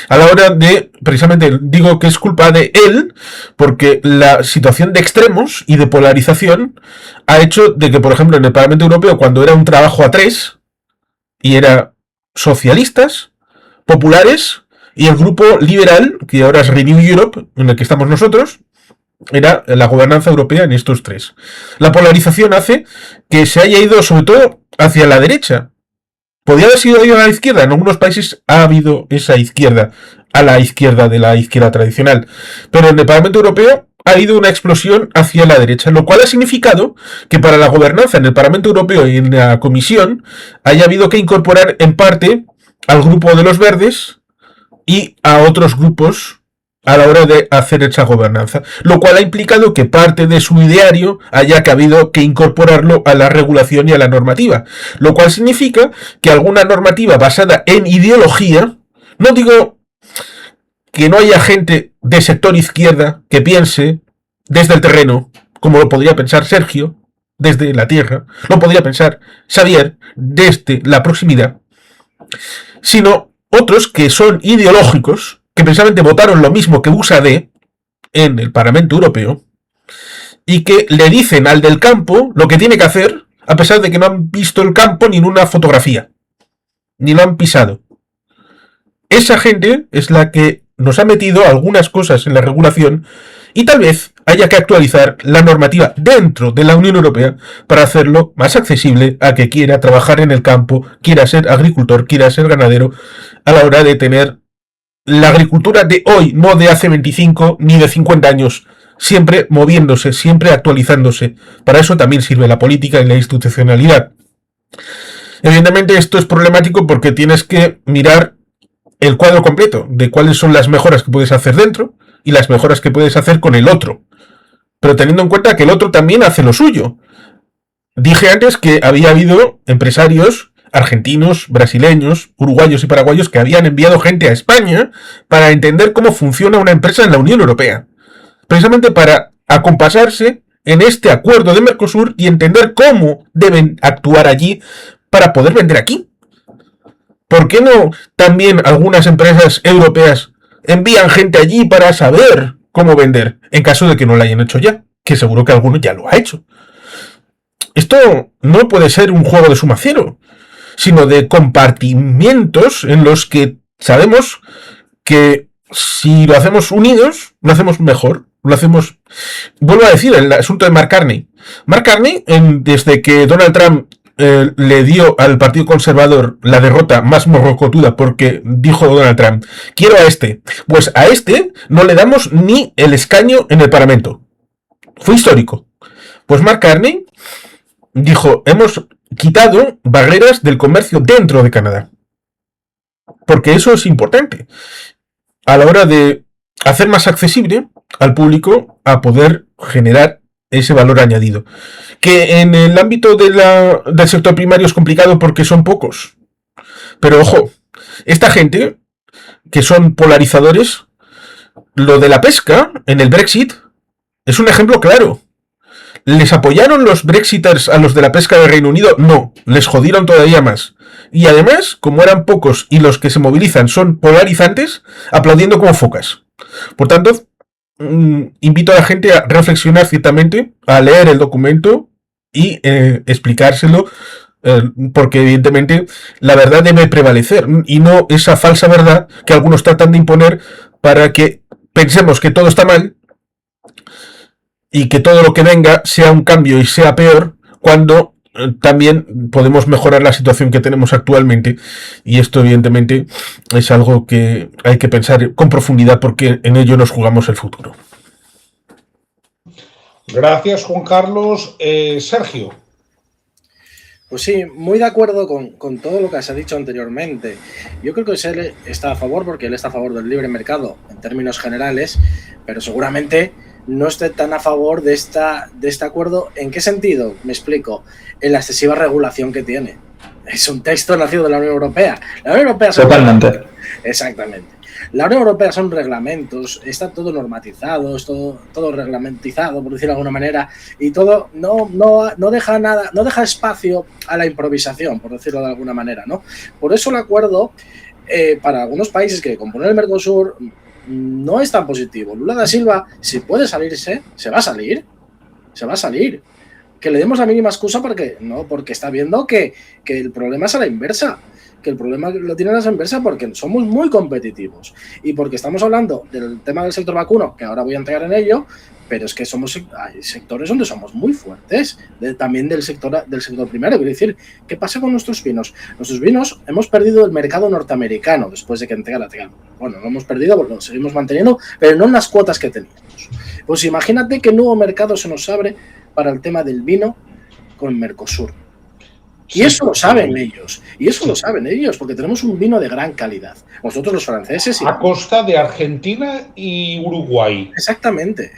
a la hora de, precisamente digo que es culpa de él, porque la situación de extremos y de polarización ha hecho de que, por ejemplo, en el Parlamento Europeo, cuando era un trabajo a tres, y era socialistas, populares y el grupo liberal, que ahora es Renew Europe, en el que estamos nosotros, era la gobernanza europea en estos tres. La polarización hace que se haya ido sobre todo hacia la derecha. Podría haber sido a la izquierda, en algunos países ha habido esa izquierda, a la izquierda de la izquierda tradicional, pero en el Parlamento Europeo ha habido una explosión hacia la derecha, lo cual ha significado que para la gobernanza en el Parlamento Europeo y en la Comisión haya habido que incorporar en parte al grupo de los verdes y a otros grupos a la hora de hacer esa gobernanza, lo cual ha implicado que parte de su ideario haya habido que incorporarlo a la regulación y a la normativa, lo cual significa que alguna normativa basada en ideología, no digo que no haya gente de sector izquierda que piense desde el terreno, como lo podría pensar Sergio, desde la tierra, lo podría pensar Xavier, desde la proximidad, sino otros que son ideológicos, que precisamente votaron lo mismo que Busadé en el Parlamento Europeo, y que le dicen al del campo lo que tiene que hacer, a pesar de que no han visto el campo ni en una fotografía, ni lo han pisado. Esa gente es la que nos ha metido algunas cosas en la regulación y tal vez haya que actualizar la normativa dentro de la Unión Europea para hacerlo más accesible a que quiera trabajar en el campo, quiera ser agricultor, quiera ser ganadero, a la hora de tener la agricultura de hoy, no de hace 25 ni de 50 años, siempre moviéndose, siempre actualizándose. Para eso también sirve la política y la institucionalidad. Evidentemente esto es problemático porque tienes que mirar el cuadro completo de cuáles son las mejoras que puedes hacer dentro y las mejoras que puedes hacer con el otro. Pero teniendo en cuenta que el otro también hace lo suyo. Dije antes que había habido empresarios argentinos, brasileños, uruguayos y paraguayos que habían enviado gente a España para entender cómo funciona una empresa en la Unión Europea. Precisamente para acompasarse en este acuerdo de Mercosur y entender cómo deben actuar allí para poder vender aquí. ¿Por qué no también algunas empresas europeas envían gente allí para saber cómo vender, en caso de que no lo hayan hecho ya? Que seguro que alguno ya lo ha hecho. Esto no puede ser un juego de suma cero, sino de compartimientos en los que sabemos que si lo hacemos unidos, lo hacemos mejor. Lo hacemos... Vuelvo a decir, el asunto de Mark Carney. Mark Carney, desde que Donald Trump le dio al Partido Conservador la derrota más morrocotuda porque dijo Donald Trump, quiero a este. Pues a este no le damos ni el escaño en el Parlamento. Fue histórico. Pues Mark Carney dijo, hemos quitado barreras del comercio dentro de Canadá. Porque eso es importante. A la hora de hacer más accesible al público a poder generar ese valor añadido. Que en el ámbito del sector primario es complicado porque son pocos. Pero ojo, esta gente, que son polarizadores, lo de la pesca en el Brexit es un ejemplo claro. ¿Les apoyaron los Brexiters a los de la pesca del Reino Unido? No, les jodieron todavía más. Y además, como eran pocos y los que se movilizan son polarizantes, aplaudiendo como focas. Por tanto, invito a la gente a reflexionar ciertamente, a leer el documento y explicárselo, porque evidentemente la verdad debe prevalecer y no esa falsa verdad que algunos tratan de imponer para que pensemos que todo está mal y que todo lo que venga sea un cambio y sea peor, cuando también podemos mejorar la situación que tenemos actualmente, y esto evidentemente es algo que hay que pensar con profundidad porque en ello nos jugamos el futuro. Gracias, Juan Carlos. Sergio. Pues sí, muy de acuerdo con todo lo que se ha dicho anteriormente. Yo creo que él está a favor porque él está a favor del libre mercado en términos generales, pero seguramente no esté tan a favor de este acuerdo. ¿En qué sentido? Me explico. En la excesiva regulación que tiene. Es un texto nacido de la Unión Europea. La Unión Europea Totalmente. Exactamente. La Unión Europea son reglamentos, está todo normatizado, es todo reglamentizado, por decirlo de alguna manera, y todo no deja nada, no deja espacio a la improvisación, por decirlo de alguna manera, ¿no? Por eso el acuerdo, para algunos países que componen el Mercosur, no es tan positivo. Lula da Silva, si puede salirse, se va a salir. Que le demos la mínima excusa porque está viendo que el problema es a la inversa. Que el problema lo tienen a la inversa porque somos muy competitivos y porque estamos hablando del tema del sector vacuno, que ahora voy a entrar en ello, pero es que hay sectores donde somos muy fuertes, también del sector primario. Quiero decir, ¿qué pasa con nuestros vinos? Nuestros vinos hemos perdido el mercado norteamericano después de que entrara. Bueno, lo hemos perdido, porque lo seguimos manteniendo, pero no en las cuotas que teníamos. Pues imagínate que nuevo mercado se nos abre para el tema del vino con Mercosur. Y eso lo saben ellos, porque tenemos un vino de gran calidad. Nosotros los franceses... A costa de Argentina y Uruguay. Exactamente.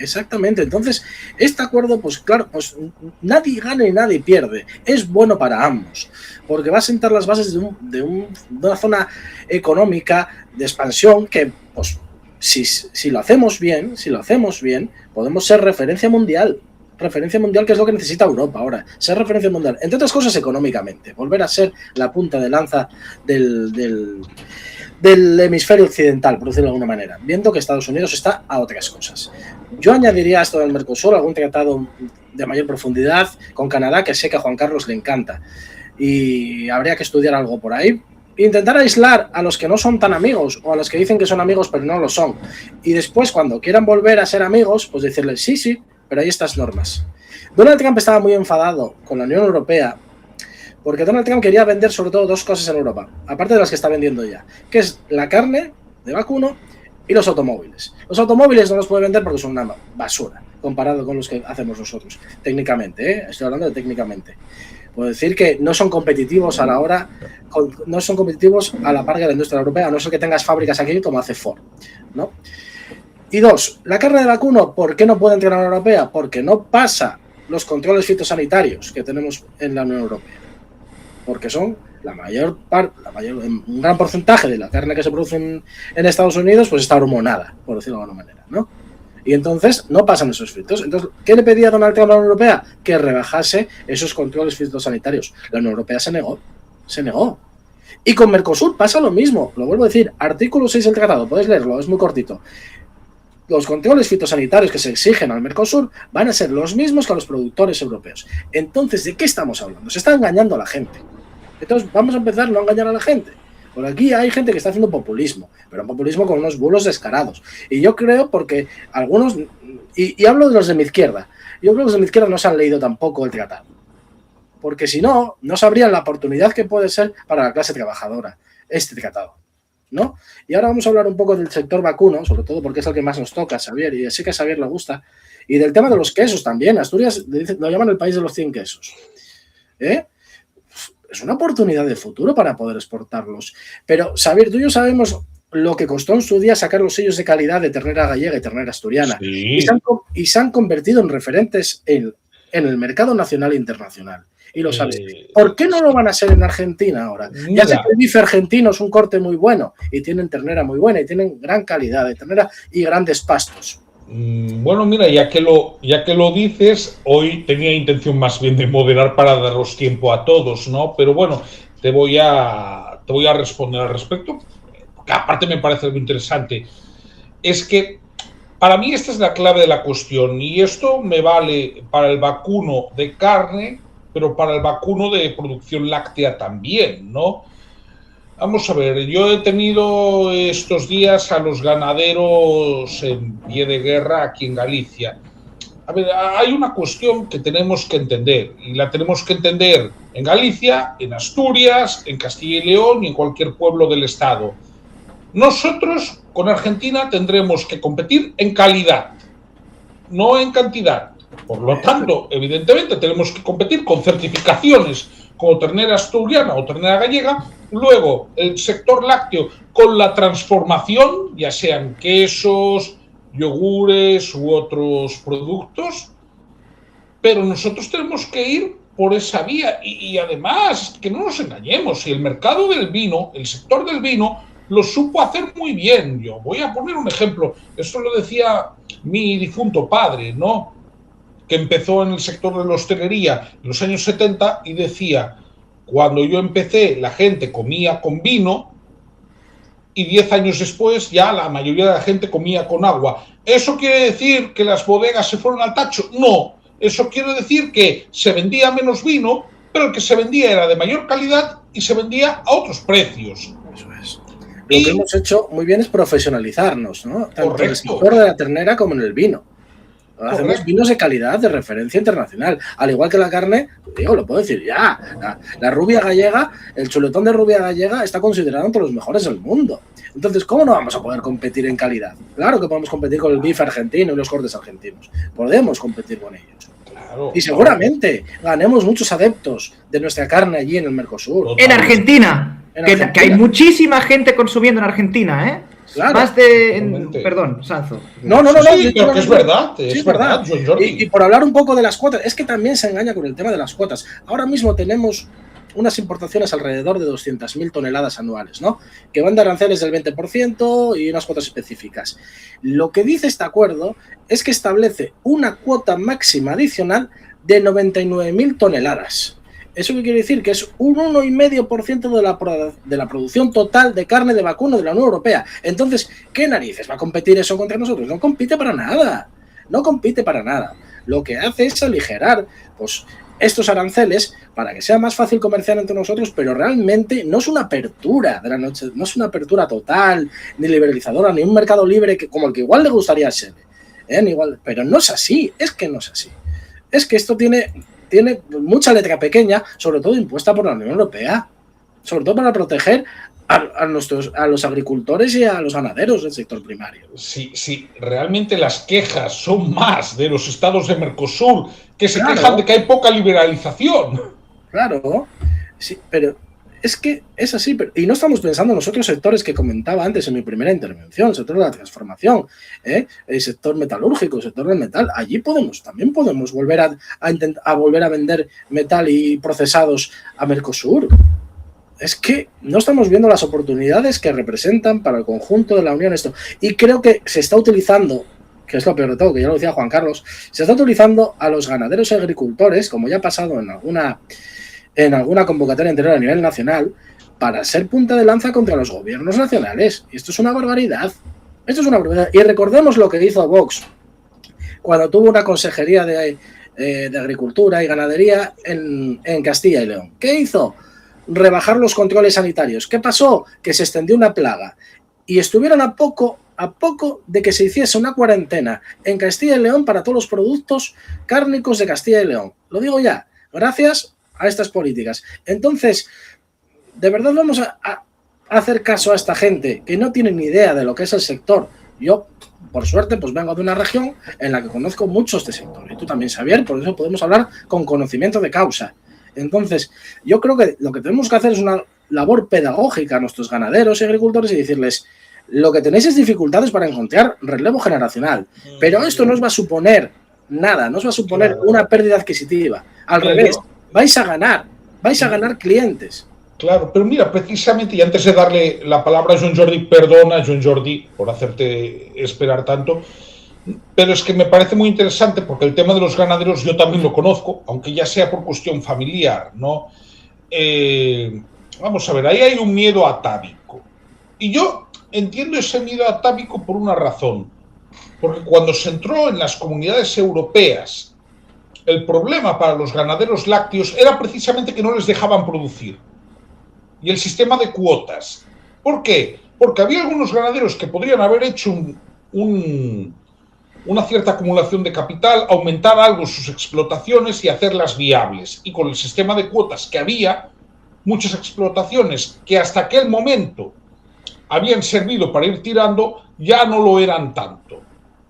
Entonces, este acuerdo, pues claro, pues nadie gana y nadie pierde. Es bueno para ambos, porque va a sentar las bases de una zona económica de expansión que, pues, si lo hacemos bien, podemos ser referencia mundial, que es lo que necesita Europa ahora, ser referencia mundial, entre otras cosas económicamente, volver a ser la punta de lanza del hemisferio occidental, por decirlo de alguna manera, viendo que Estados Unidos está a otras cosas. Yo añadiría a esto del Mercosur algún tratado de mayor profundidad con Canadá, que sé que a Juan Carlos le encanta, y habría que estudiar algo por ahí. Intentar aislar a los que no son tan amigos o a los que dicen que son amigos pero no lo son, y después cuando quieran volver a ser amigos, pues decirles sí, pero hay estas normas. Donald Trump estaba muy enfadado con la Unión Europea porque Donald Trump quería vender sobre todo dos cosas en Europa, aparte de las que está vendiendo ya, que es la carne de vacuno y los automóviles. Los automóviles no los puede vender porque son una basura comparado con los que hacemos nosotros, técnicamente, estoy hablando de técnicamente. Puedo decir que no son competitivos a la hora, no son competitivos a la par de la industria europea, a no ser que tengas fábricas aquí como hace Ford, ¿no? Y dos, la carne de vacuno, ¿por qué no puede entrar a la Unión Europea? Porque no pasa los controles fitosanitarios que tenemos en la Unión Europea. Porque son un gran porcentaje de la carne que se produce en Estados Unidos, pues está hormonada, por decirlo de alguna manera, ¿no? Y entonces no pasan esos filtros. Entonces, ¿qué le pedía Donald Trump a la Unión Europea? Que rebajase esos controles fitosanitarios. La Unión Europea se negó. Y con Mercosur pasa lo mismo. Lo vuelvo a decir, artículo 6 del tratado, podéis leerlo, es muy cortito. Los controles fitosanitarios que se exigen al Mercosur van a ser los mismos que a los productores europeos. Entonces, ¿de qué estamos hablando? Se está engañando a la gente. Entonces, vamos a empezar a no engañar a la gente. Por aquí hay gente que está haciendo populismo, pero un populismo con unos bulos descarados. Y yo creo, porque algunos, y hablo de los de mi izquierda, yo creo que los de mi izquierda no se han leído tampoco el tratado. Porque si no, no sabrían la oportunidad que puede ser para la clase trabajadora este tratado, ¿no? Y ahora vamos a hablar un poco del sector vacuno, sobre todo porque es el que más nos toca, Xavier, y sé que a Xavier le gusta, y del tema de los quesos también. Asturias lo llaman el país de los 100 quesos. Es una oportunidad de futuro para poder exportarlos. Pero, Xavier, tú y yo sabemos lo que costó en su día sacar los sellos de calidad de ternera gallega y ternera asturiana. Sí. Y se han convertido en referentes en el mercado nacional e internacional. Y lo sabes. ¿Por qué no lo van a ser en Argentina ahora? Ya sé que el bife argentino es un corte muy bueno y tienen ternera muy buena y tienen gran calidad de ternera y grandes pastos. Bueno, mira, ya que lo dices, hoy tenía intención más bien de moderar para daros tiempo a todos, ¿no? Pero bueno, te voy a responder al respecto, que aparte me parece algo interesante. Es que para mí esta es la clave de la cuestión, y esto me vale para el vacuno de carne, pero para el vacuno de producción láctea también, ¿no? Vamos a ver, yo he tenido estos días a los ganaderos en pie de guerra aquí en Galicia. A ver, hay una cuestión que tenemos que entender, y la tenemos que entender en Galicia, en Asturias, en Castilla y León y en cualquier pueblo del estado. Nosotros con Argentina tendremos que competir en calidad, no en cantidad. Por lo tanto, evidentemente tenemos que competir con certificaciones como ternera asturiana o ternera gallega. Luego, el sector lácteo con la transformación, ya sean quesos, yogures u otros productos, pero nosotros tenemos que ir por esa vía. Y además, que no nos engañemos, si el mercado del vino, el sector del vino, lo supo hacer muy bien. Yo voy a poner un ejemplo, esto lo decía mi difunto padre, ¿no?, que empezó en el sector de la hostelería en los años 70 y decía: cuando yo empecé la gente comía con vino y 10 años después ya la mayoría de la gente comía con agua. ¿Eso quiere decir que las bodegas se fueron al tacho? No, eso quiere decir que se vendía menos vino, pero el que se vendía era de mayor calidad y se vendía a otros precios. Eso es. Lo que hemos hecho muy bien es profesionalizarnos, ¿no? Tanto en el sector de la ternera como en el vino. Hacemos vinos de calidad, de referencia internacional. Al igual que la carne, digo, lo puedo decir ya. La rubia gallega, el chuletón de rubia gallega está considerado entre los mejores del mundo. Entonces, ¿cómo no vamos a poder competir en calidad? Claro que podemos competir con el bife argentino y los cortes argentinos. Podemos competir con ellos. Claro, y seguramente ganemos muchos adeptos de nuestra carne allí en el Mercosur. En Argentina. Que hay muchísima gente consumiendo en Argentina, ¿eh? Claro, más de... Perdón, Sanzo. No, sí, pero que es verdad, es verdad. Y por hablar un poco de las cuotas, es que también se engaña con el tema de las cuotas. Ahora mismo tenemos unas importaciones alrededor de 200.000 toneladas anuales, ¿no?, que van de aranceles del 20% y unas cuotas específicas. Lo que dice este acuerdo es que establece una cuota máxima adicional de 99.000 toneladas. ¿Eso qué quiere decir? Que es un 1,5% de la producción total de carne de vacuno de la Unión Europea. Entonces, ¿qué narices va a competir eso contra nosotros? No compite para nada. No compite para nada. Lo que hace es aligerar, pues, estos aranceles para que sea más fácil comerciar entre nosotros, pero realmente no es una apertura de la noche, no es una apertura total, ni liberalizadora, ni un mercado libre como el que igual le gustaría ser. Pero no es así, es que no es así. Es que esto tiene mucha letra pequeña, sobre todo impuesta por la Unión Europea, sobre todo para proteger a los agricultores y a los ganaderos del sector primario. Sí, realmente las quejas son más de los estados de Mercosur, que se quejan de que hay poca liberalización. Claro, sí, pero es que es así, y no estamos pensando en los otros sectores que comentaba antes en mi primera intervención, el sector de la transformación, el sector metalúrgico, el sector del metal. Allí también podemos volver a volver a vender metal y procesados a Mercosur. Es que no estamos viendo las oportunidades que representan para el conjunto de la Unión esto. Y creo que se está utilizando, que es lo peor de todo, que ya lo decía Juan Carlos, se está utilizando a los ganaderos y agricultores, como ya ha pasado en alguna convocatoria anterior a nivel nacional, para ser punta de lanza contra los gobiernos nacionales. Y esto es una barbaridad. Esto es una barbaridad. Y recordemos lo que hizo Vox cuando tuvo una consejería de Agricultura y Ganadería en Castilla y León. ¿Qué hizo? Rebajar los controles sanitarios. ¿Qué pasó? Que se extendió una plaga. Y estuvieron a poco de que se hiciese una cuarentena en Castilla y León para todos los productos cárnicos de Castilla y León. Lo digo ya. Gracias a estas políticas. Entonces, ¿de verdad vamos a hacer caso a esta gente que no tiene ni idea de lo que es el sector? Yo, por suerte, pues vengo de una región en la que conozco mucho este sector. Y tú también, Xavier, por eso podemos hablar con conocimiento de causa. Entonces, yo creo que lo que tenemos que hacer es una labor pedagógica a nuestros ganaderos y agricultores y decirles: Lo que tenéis es dificultades para encontrar relevo generacional, pero esto no os va a suponer nada, no os va a suponer una pérdida adquisitiva. Al revés, vais a ganar clientes. Claro, pero mira, precisamente, y antes de darle la palabra a Joan Jordi, perdona, Joan Jordi, por hacerte esperar tanto, pero es que me parece muy interesante porque el tema de los ganaderos yo también lo conozco, aunque ya sea por cuestión familiar, ¿no? Vamos a ver, ahí hay un miedo atávico. Y yo entiendo ese miedo atávico por una razón. Porque cuando se entró en las comunidades europeas, el problema para los ganaderos lácteos era precisamente que no les dejaban producir. Y el sistema de cuotas. ¿Por qué? Porque había algunos ganaderos que podrían haber hecho una cierta acumulación de capital, aumentar algo sus explotaciones y hacerlas viables. Y con el sistema de cuotas que había, muchas explotaciones que hasta aquel momento habían servido para ir tirando, ya no lo eran tanto.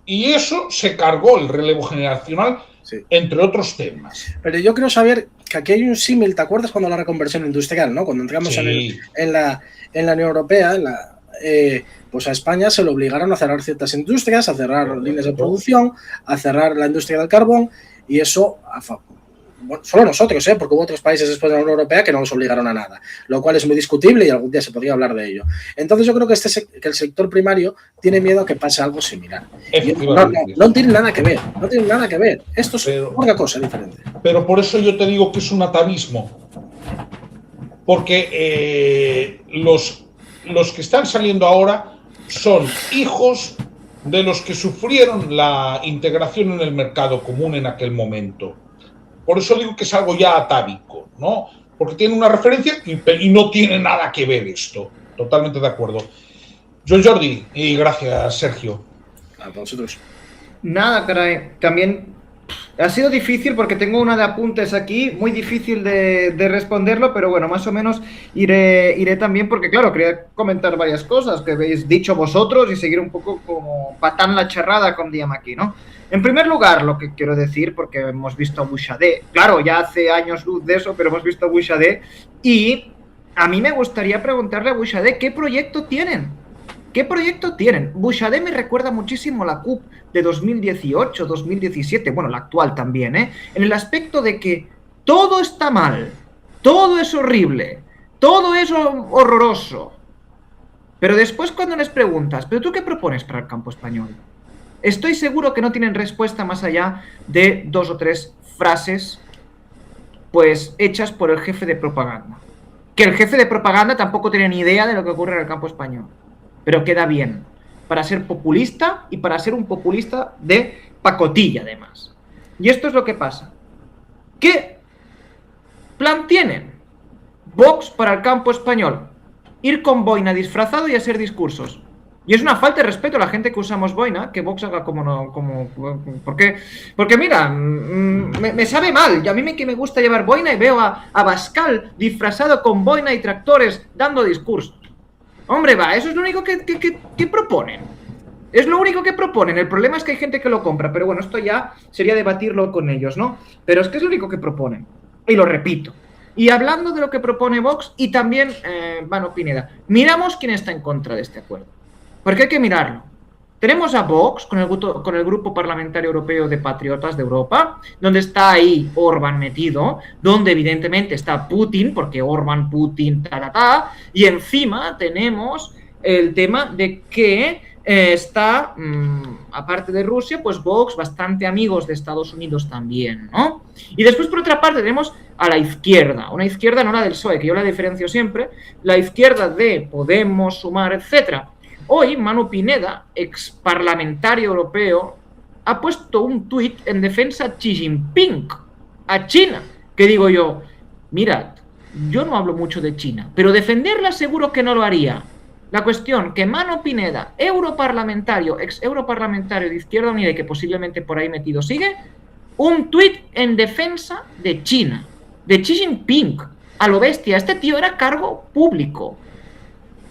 Y eso se cargó el relevo generacional, sí, entre otros temas. Pero yo creo saber que aquí hay un símil, ¿te acuerdas cuando la reconversión industrial, ¿no? Cuando entramos sí, en la Unión Europea, pues a España se le obligaron a cerrar ciertas industrias, a cerrar líneas de producción, a cerrar la industria del carbón, y eso, bueno, solo nosotros, porque hubo otros países después de la Unión Europea que no nos obligaron a nada, lo cual es muy discutible y algún día se podría hablar de ello. Entonces yo creo que que el sector primario tiene miedo a que pase algo similar. No tiene nada que ver, no tiene nada que ver. Esto es una cosa diferente. Pero por eso yo te digo que es un atavismo, porque los que están saliendo ahora son hijos de los que sufrieron la integración en el mercado común en aquel momento. Por eso digo que es algo ya atávico, ¿no? Porque tiene una referencia y no tiene nada que ver esto. Totalmente de acuerdo. Joan Jordi, y gracias, Sergio. A vosotros. Nada, caray. También ha sido difícil porque tengo una de apuntes aquí, muy difícil de responderlo, pero bueno, más o menos iré también porque, claro, quería comentar varias cosas que habéis dicho vosotros y seguir un poco como patán la charrada, com diem aquí, ¿no? En primer lugar, lo que quiero decir, porque hemos visto a Bouchdé, claro, ya hace años luz de eso, pero hemos visto a Bouchdé, y a mí me gustaría preguntarle a Bouchdé qué proyecto tienen. ¿Qué proyecto tienen? Bouchdé me recuerda muchísimo a la CUP de 2018, 2017, bueno, la actual también, en el aspecto de que todo está mal, todo es horrible, todo es horroroso. Pero después cuando les preguntas, ¿pero tú qué propones para el campo español? Estoy seguro que no tienen respuesta más allá de 2 o 3 frases, pues, hechas por el jefe de propaganda. Que el jefe de propaganda tampoco tiene ni idea de lo que ocurre en el campo español. Pero queda bien, para ser populista y para ser un populista de pacotilla, además. Y esto es lo que pasa. ¿Qué plan tienen Vox para el campo español? Ir con boina disfrazado y hacer discursos. Y es una falta de respeto a la gente que usamos boina, que Vox haga como no... Porque mira, me sabe mal. Y a mí que me gusta llevar boina y veo a Abascal disfrazado con boina y tractores dando discursos. Hombre, va, eso es lo único que proponen. Es lo único que proponen. El problema es que hay gente que lo compra. Pero bueno, esto ya sería debatirlo con ellos, ¿no? Pero es que es lo único que proponen. Y lo repito. Y hablando de lo que propone Vox y también Manu Pineda, miramos quién está en contra de este acuerdo. Porque hay que mirarlo. Tenemos a Vox con el Grupo Parlamentario Europeo de Patriotas de Europa, donde está ahí Orbán metido, donde evidentemente está Putin, porque Orbán, Putin, y encima tenemos el tema de que está, aparte de Rusia, pues Vox, bastante amigos de Estados Unidos también, ¿no? Y después, por otra parte, tenemos a la izquierda, una izquierda no la del PSOE, que yo la diferencio siempre, la izquierda de Podemos, Sumar, etcétera. Hoy, Manu Pineda, ex parlamentario europeo, ha puesto un tuit en defensa a Xi Jinping, a China, que digo yo, mirad, yo no hablo mucho de China, pero defenderla seguro que no lo haría. La cuestión que Manu Pineda, europarlamentario, ex europarlamentario de Izquierda Unida y que posiblemente por ahí metido sigue, un tuit en defensa de China, de Xi Jinping, a lo bestia. Este tío era cargo público.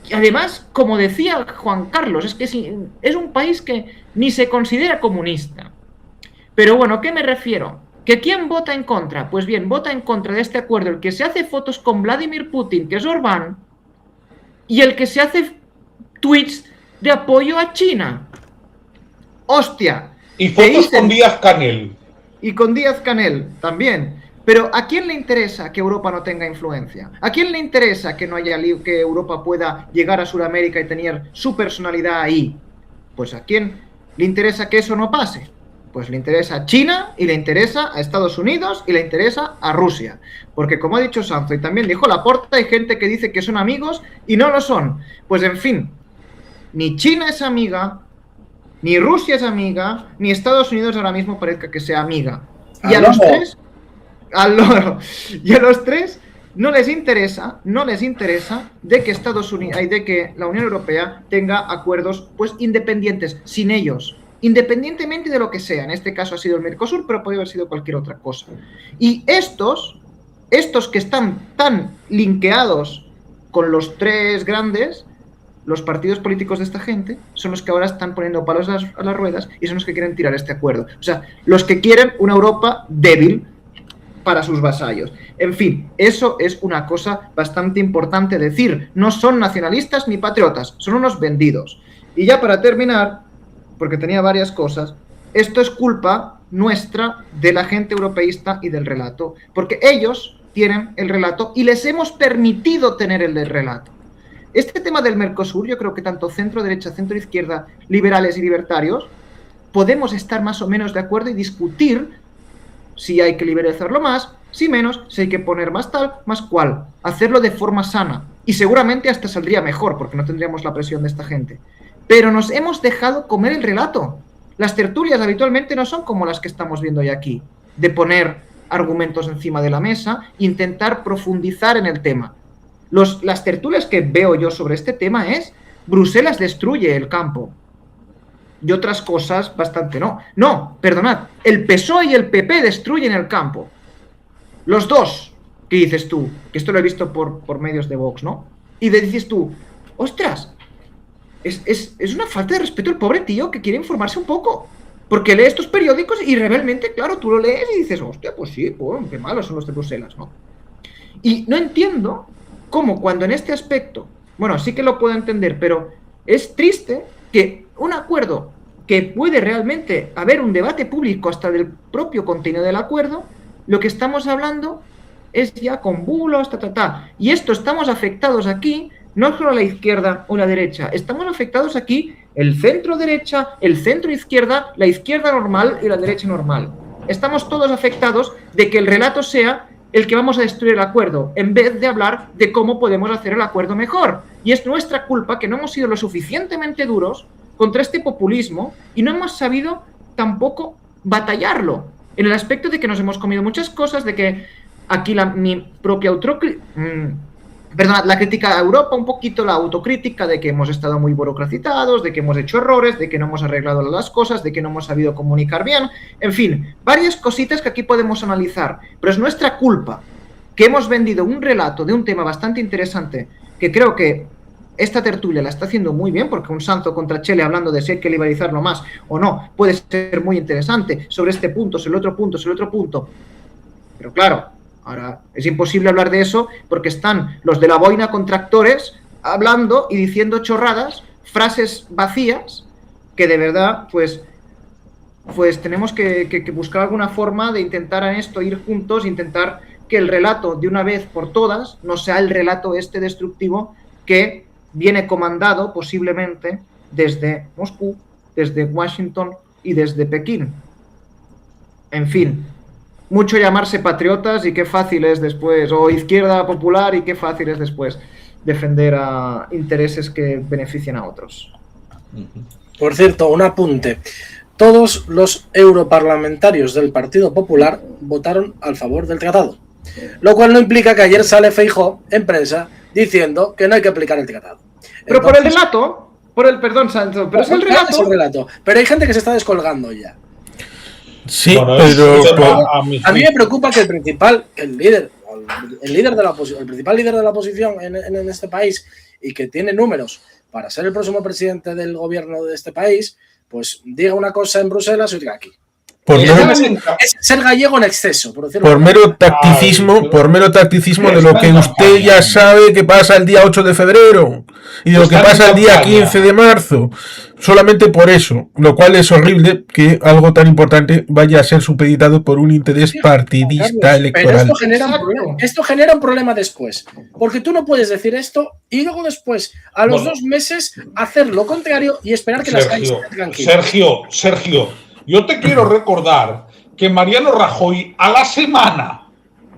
Y además, como decía Juan Carlos, es que es un país que ni se considera comunista. Pero bueno, ¿a qué me refiero? ¿Que quién vota en contra? Pues bien, vota en contra de este acuerdo el que se hace fotos con Vladimir Putin, que es Orbán, y el que se hace tweets de apoyo a China. ¡Hostia! Y fotos con Díaz-Canel. Y con Díaz-Canel también. Pero ¿a quién le interesa que Europa no tenga influencia? ¿A quién le interesa que no haya que Europa pueda llegar a Sudamérica y tener su personalidad ahí? Pues ¿a quién le interesa que eso no pase? Pues le interesa a China y le interesa a Estados Unidos y le interesa a Rusia. Porque como ha dicho Sanzo y también dijo Laporta, hay gente que dice que son amigos y no lo son. Pues en fin, ni China es amiga, ni Rusia es amiga, ni Estados Unidos ahora mismo parezca que sea amiga. Y a los tres... al loro. Y a los tres no les interesa de que Estados Unidos, de que la Unión Europea tenga acuerdos pues independientes, sin ellos, independientemente de lo que sea. En este caso ha sido el Mercosur, pero puede haber sido cualquier otra cosa. Y estos que están tan linkeados con los tres grandes, los partidos políticos de esta gente, son los que ahora están poniendo palos a las ruedas y son los que quieren tirar este acuerdo. O sea, los que quieren una Europa débil para sus vasallos. En fin, eso es una cosa bastante importante decir. No son nacionalistas ni patriotas, son unos vendidos. Y ya para terminar, porque tenía varias cosas, esto es culpa nuestra de la gente europeísta y del relato, porque ellos tienen el relato y les hemos permitido tener el relato. Este tema del Mercosur, yo creo que tanto centro-derecha, centro-izquierda, liberales y libertarios, podemos estar más o menos de acuerdo y discutir si hay que liberalizarlo más, si menos, si hay que poner más tal, más cual. Hacerlo de forma sana. Y seguramente hasta saldría mejor, porque no tendríamos la presión de esta gente. Pero nos hemos dejado comer el relato. Las tertulias habitualmente no son como las que estamos viendo hoy aquí, de poner argumentos encima de la mesa e intentar profundizar en el tema. Las tertulias que veo yo sobre este tema es Bruselas destruye el campo. Y otras cosas bastante no. No, perdonad, el PSOE y el PP destruyen el campo. Los dos, ¿qué dices tú? Que esto lo he visto por medios de Vox, ¿no? Y dices tú, ostras, es una falta de respeto el pobre tío que quiere informarse un poco. Porque lee estos periódicos y realmente, claro, tú lo lees y dices, hostia, pues sí, pues, qué malos son los de Bruselas, ¿no? Y no entiendo cómo cuando en este aspecto, bueno, sí que lo puedo entender, pero es triste que un acuerdo que puede realmente haber un debate público hasta del propio contenido del acuerdo, lo que estamos hablando es ya con bulos, y esto estamos afectados aquí, no solo la izquierda o la derecha, estamos afectados aquí el centro derecha, el centro izquierda, la izquierda normal y la derecha normal. Estamos todos afectados de que el relato sea el que vamos a destruir el acuerdo, en vez de hablar de cómo podemos hacer el acuerdo mejor. Y es nuestra culpa que no hemos sido lo suficientemente duros contra este populismo y no hemos sabido tampoco batallarlo, en el aspecto de que nos hemos comido muchas cosas, de que aquí mi propia la crítica a Europa, un poquito la autocrítica de que hemos estado muy burocratizados, de que hemos hecho errores, de que no hemos arreglado las cosas, de que no hemos sabido comunicar bien, en fin, varias cositas que aquí podemos analizar, pero es nuestra culpa que hemos vendido un relato de un tema bastante interesante, que creo que esta tertulia la está haciendo muy bien, porque un Sanzo contra Chele hablando de si hay que liberalizarlo más o no, puede ser muy interesante, sobre este punto, sobre el otro punto, sobre el otro punto, pero claro, ahora es imposible hablar de eso porque están los de la boina con tractores hablando y diciendo chorradas, frases vacías, que de verdad, pues tenemos que buscar alguna forma de intentar en esto ir juntos, intentar que el relato de una vez por todas no sea el relato este destructivo que viene comandado posiblemente desde Moscú, desde Washington y desde Pekín. En fin, mucho llamarse patriotas y qué fácil es después, o izquierda popular y qué fácil es después defender a intereses que benefician a otros. Por cierto, un apunte. Todos los europarlamentarios del Partido Popular votaron a favor del tratado, lo cual no implica que ayer sale Feijóo en prensa diciendo que no hay que aplicar el tratado. Pero entonces, por el relato, perdón, Sancho, pero es el relato. Es el relato. Pero hay gente que se está descolgando ya. Sí, bueno, pero a mí me preocupa que el principal líder de la oposición, el principal líder de la oposición en este país y que tiene números para ser el próximo presidente del gobierno de este país, pues diga una cosa en Bruselas y otra aquí. Es ser gallego en exceso, por mero tacticismo, de lo que usted ya sabe que pasa el día 8 de febrero y de lo que pasa el día 15 de marzo. Solamente por eso, lo cual es horrible que algo tan importante vaya a ser supeditado por un interés partidista electoral. Pero esto genera un problema después, porque tú no puedes decir esto y luego después, a los 2 meses, hacer lo contrario y esperar que las calles estén tranquilas. Sergio, yo te quiero recordar que Mariano Rajoy, a la semana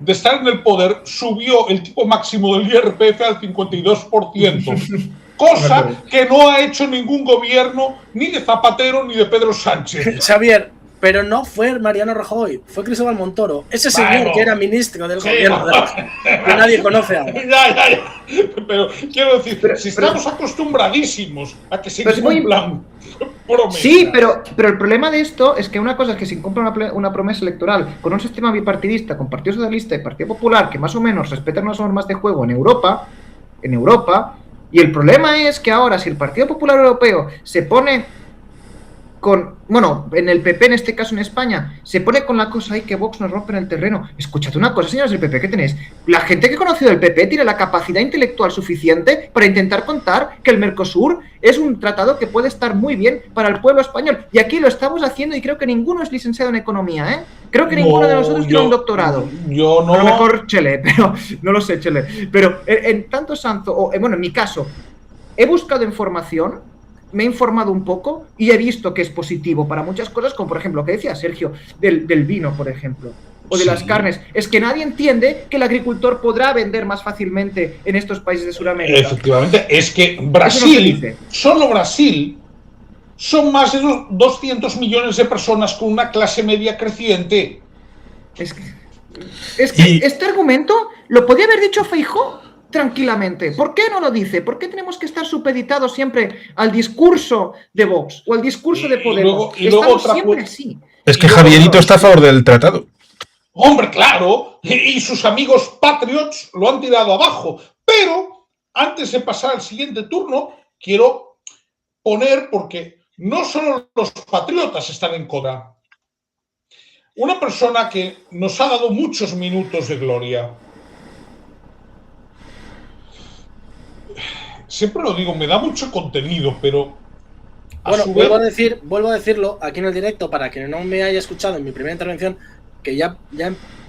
de estar en el poder, subió el tipo máximo del IRPF al 52%. Cosa que no ha hecho ningún gobierno, ni de Zapatero ni de Pedro Sánchez. Xavier, pero no fue Mariano Rajoy, fue Cristóbal Montoro, ese señor que era ministro del gobierno que nadie conoce ahora. Ya. Pero quiero decir, estamos acostumbradísimos a que se incumplan promesas. Sí, pero el problema de esto es que una cosa es que se incumpla una promesa electoral con un sistema bipartidista, con Partido Socialista y Partido Popular, que más o menos respetan unas normas de juego en Europa, y el problema es que ahora, si el Partido Popular Europeo se pone en el PP, en este caso en España, se pone con la cosa ahí que Vox nos rompe en el terreno. Escuchad una cosa, señores del PP, ¿qué tenéis? La gente que ha conocido el PP tiene la capacidad intelectual suficiente para intentar contar que el Mercosur es un tratado que puede estar muy bien para el pueblo español. Y aquí lo estamos haciendo y creo que ninguno es licenciado en economía, ¿eh? Creo que ninguno de nosotros tiene un doctorado. Yo no. A lo mejor Chele, pero no lo sé, Chele. Pero en tanto Sanzo, en mi caso, he buscado información, me he informado un poco y he visto que es positivo para muchas cosas, como por ejemplo lo que decía Sergio, del vino, por ejemplo, o de las carnes. Es que nadie entiende que el agricultor podrá vender más fácilmente en estos países de Sudamérica. Efectivamente, es que Brasil, solo Brasil, son más de 200 millones de personas con una clase media creciente. Es que este argumento lo podía haber dicho Feijóo tranquilamente. ¿Por qué no lo dice? ¿Por qué tenemos que estar supeditados siempre al discurso de Vox o al discurso de Podemos? Estamos siempre así. Es que Javierito está a favor del tratado. Hombre, claro, y sus amigos patriots lo han tirado abajo. Pero antes de pasar al siguiente turno, quiero poner, porque no solo los patriotas están en contra. Una persona que nos ha dado muchos minutos de gloria. Siempre lo digo, me da mucho contenido, pero... Bueno, vuelvo a decirlo aquí en el directo para quien no me haya escuchado en mi primera intervención, que ya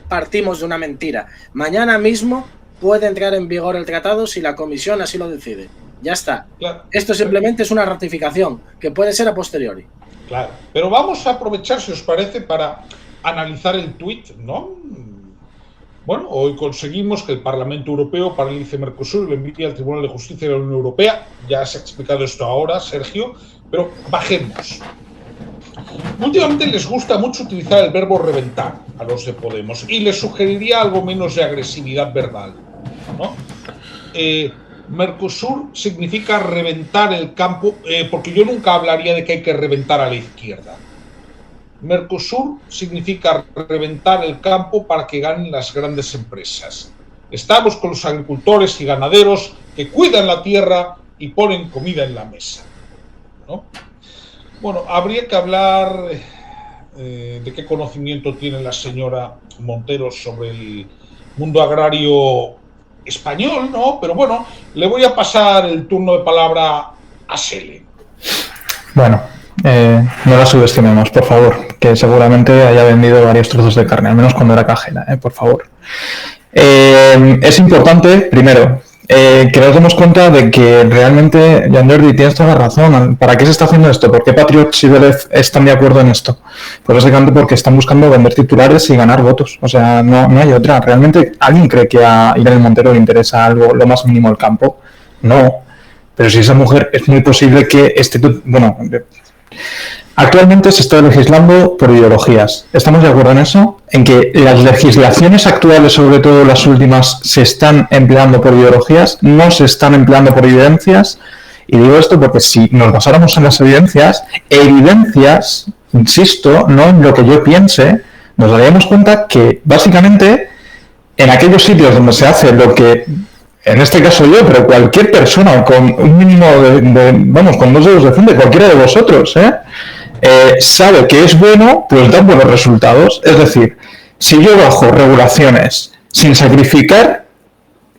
partimos de una mentira. Mañana mismo puede entrar en vigor el tratado si la comisión así lo decide. Ya está. Claro. Esto simplemente es una ratificación, que puede ser a posteriori. Claro, pero vamos a aprovechar, si os parece, para analizar el tuit, ¿no? Bueno, hoy conseguimos que el Parlamento Europeo paralice Mercosur y lo envíe al Tribunal de Justicia de la Unión Europea. Ya se ha explicado esto ahora, Sergio, pero bajemos. Últimamente les gusta mucho utilizar el verbo reventar a los de Podemos y les sugeriría algo menos de agresividad verbal, ¿no? Mercosur significa reventar el campo, porque yo nunca hablaría de que hay que reventar a la izquierda. Mercosur significa reventar el campo para que ganen las grandes empresas. Estamos con los agricultores y ganaderos que cuidan la tierra y ponen comida en la mesa, ¿no? Bueno, habría que hablar de qué conocimiento tiene la señora Montero sobre el mundo agrario español, ¿no? Pero bueno, le voy a pasar el turno de palabra a Sele. Bueno, no la subestimemos, por favor, que seguramente haya vendido varios trozos de carne, al menos cuando era cajera, por favor. Es importante, primero, que nos demos cuenta de que realmente, Jan Jordi, tienes toda la razón. ¿Para qué se está haciendo esto? ¿Por qué Patriots y Vélez están de acuerdo en esto? Pues básicamente porque están buscando vender titulares y ganar votos. O sea, no hay otra. ¿Realmente alguien cree que a Irene Montero le interesa algo, lo más mínimo el campo? No. Pero si esa mujer, es muy posible que actualmente se está legislando por ideologías. ¿Estamos de acuerdo en eso? En que las legislaciones actuales, sobre todo las últimas, se están empleando por ideologías, no se están empleando por evidencias. Y digo esto porque si nos basáramos en las evidencias, insisto, no en lo que yo piense, nos daríamos cuenta que básicamente en aquellos sitios donde se hace lo que, en este caso yo, pero cualquier persona con un mínimo con 2 dedos de frente, cualquiera de vosotros, sabe que es bueno, pues da buenos resultados. Es decir, si yo bajo regulaciones sin sacrificar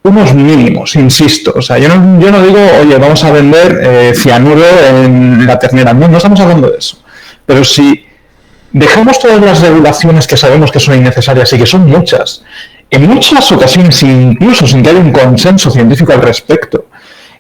unos mínimos, insisto, o sea, yo no digo, oye, vamos a vender cianuro en la ternera, no estamos hablando de eso, pero si dejamos todas las regulaciones que sabemos que son innecesarias y que son muchas, en muchas ocasiones incluso sin que haya un consenso científico al respecto,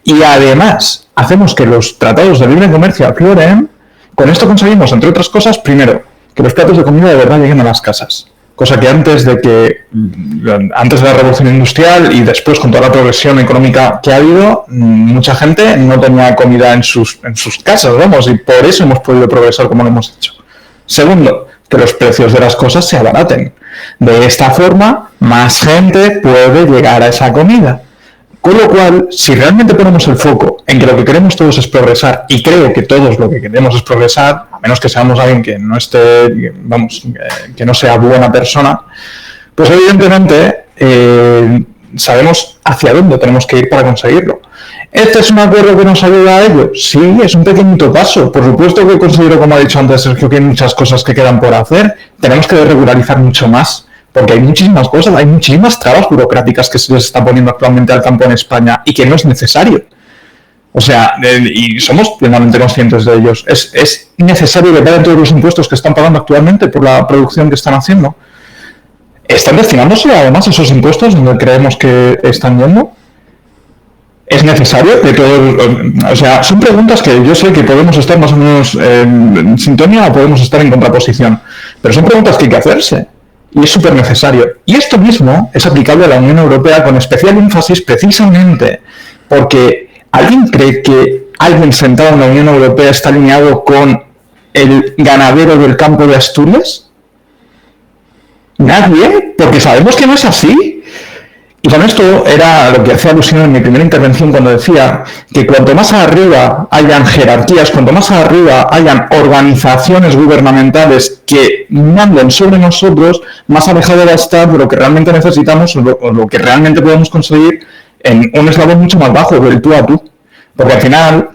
y además hacemos que los tratados de libre comercio afloren, con esto conseguimos, entre otras cosas, primero, que los platos de comida de verdad lleguen a las casas. Cosa que antes de la revolución industrial y después con toda la progresión económica que ha habido, mucha gente no tenía comida en sus casas, vamos, y por eso hemos podido progresar como lo hemos hecho. Segundo, que los precios de las cosas se abaraten. De esta forma, más gente puede llegar a esa comida. Con lo cual, si realmente ponemos el foco en que lo que queremos todos es progresar, y creo que todos lo que queremos es progresar, a menos que seamos alguien que no esté, que no sea buena persona, pues evidentemente sabemos hacia dónde tenemos que ir para conseguirlo. ¿Este es un acuerdo que nos ayuda a ello? Sí, es un pequeñito paso. Por supuesto que considero, como ha dicho antes Sergio, que hay muchas cosas que quedan por hacer. Tenemos que regularizar mucho más, porque hay muchísimas cosas, hay muchísimas trabas burocráticas que se les está poniendo actualmente al campo en España y que no es necesario. O sea, y somos plenamente conscientes de ellos. Es necesario que paguen todos los impuestos que están pagando actualmente por la producción que están haciendo. ¿Están destinándose además esos impuestos donde creemos que están yendo? ¿Es necesario que todos...? O sea, son preguntas que yo sé que podemos estar más o menos en sintonía o podemos estar en contraposición, pero son preguntas que hay que hacerse y es súper necesario. Y esto mismo es aplicable a la Unión Europea con especial énfasis precisamente porque ¿alguien cree que alguien sentado en la Unión Europea está alineado con el ganadero del campo de Asturias? Nadie, porque sabemos que no es así. Y con esto era lo que hacía alusión en mi primera intervención cuando decía que cuanto más arriba hayan jerarquías, cuanto más arriba hayan organizaciones gubernamentales que manden sobre nosotros, más alejado va a estar de lo que realmente necesitamos o lo que realmente podemos conseguir en un eslabón mucho más bajo, del tú a tú. Porque al final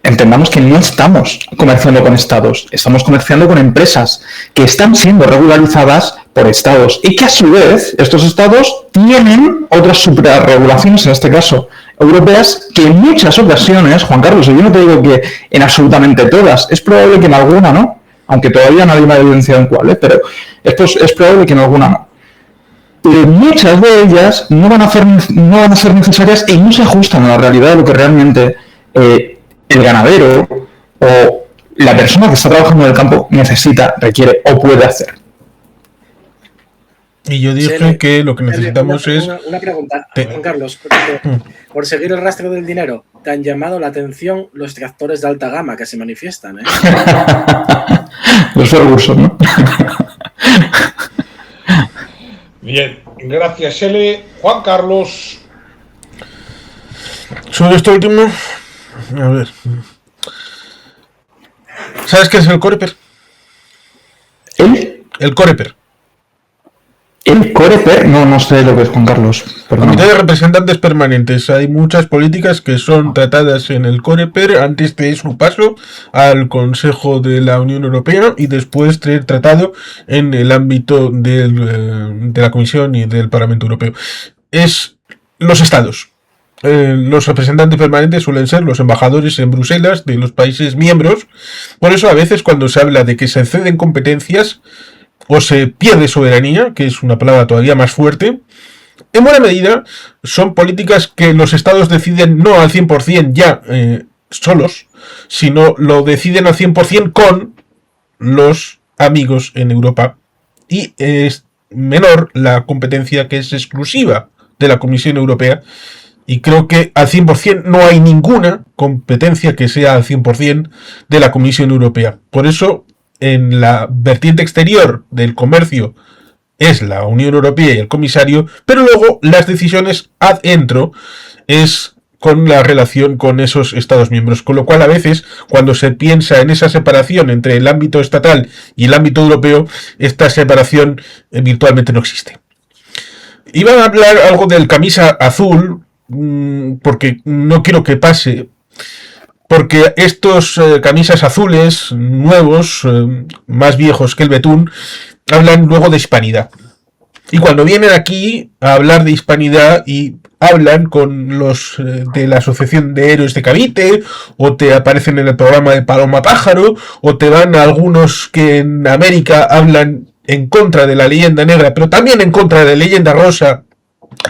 entendamos que no estamos comerciando con estados, estamos comerciando con empresas que están siendo regularizadas por estados y que a su vez estos estados tienen otras suprarregulaciones, en este caso europeas, que en muchas ocasiones, Juan Carlos, y yo no te digo que en absolutamente todas, es probable que en alguna no, aunque todavía nadie me ha evidenciado en cuál, pero es probable que en alguna no. Pero muchas de ellas no van a ser necesarias y no se ajustan a la realidad de lo que realmente el ganadero o la persona que está trabajando en el campo necesita, requiere o puede hacer. Y yo dije que lo que necesitamos es... Una pregunta, Juan Carlos, por seguir el rastro del dinero, ¿te han llamado la atención los tractores de alta gama que se manifiestan? Los Ferguson, ¿no? Bien, gracias, Ele. Juan Carlos. Sobre esto último, a ver. ¿Sabes qué es el Coreper? El Coreper. El Coreper, no sé lo que es, Juan Carlos. Comité de representantes permanentes. Hay muchas políticas que son tratadas en el Coreper antes de su paso al Consejo de la Unión Europea y después de tratado en el ámbito de la Comisión y del Parlamento Europeo. Es los estados. Los representantes permanentes suelen ser los embajadores en Bruselas de los países miembros. Por eso a veces cuando se habla de que se ceden competencias o se pierde soberanía, que es una palabra todavía más fuerte, en buena medida son políticas que los estados deciden no al 100% ya solos, sino lo deciden al 100% con los amigos en Europa. Y es menor la competencia que es exclusiva de la Comisión Europea. Y creo que al 100% no hay ninguna competencia que sea al 100% de la Comisión Europea. Por eso, en la vertiente exterior del comercio es la Unión Europea y el comisario, pero luego las decisiones adentro es con la relación con esos Estados miembros. Con lo cual, a veces, cuando se piensa en esa separación entre el ámbito estatal y el ámbito europeo, esta separación virtualmente no existe. Iba a hablar algo del camisa azul, porque no quiero que pase porque estos camisas azules nuevos, más viejos que el betún, hablan luego de hispanidad. Y cuando vienen aquí a hablar de hispanidad y hablan con los de la Asociación de Héroes de Cavite, o te aparecen en el programa de Paloma Pájaro, o te van a algunos que en América hablan en contra de la leyenda negra, pero también en contra de la leyenda rosa,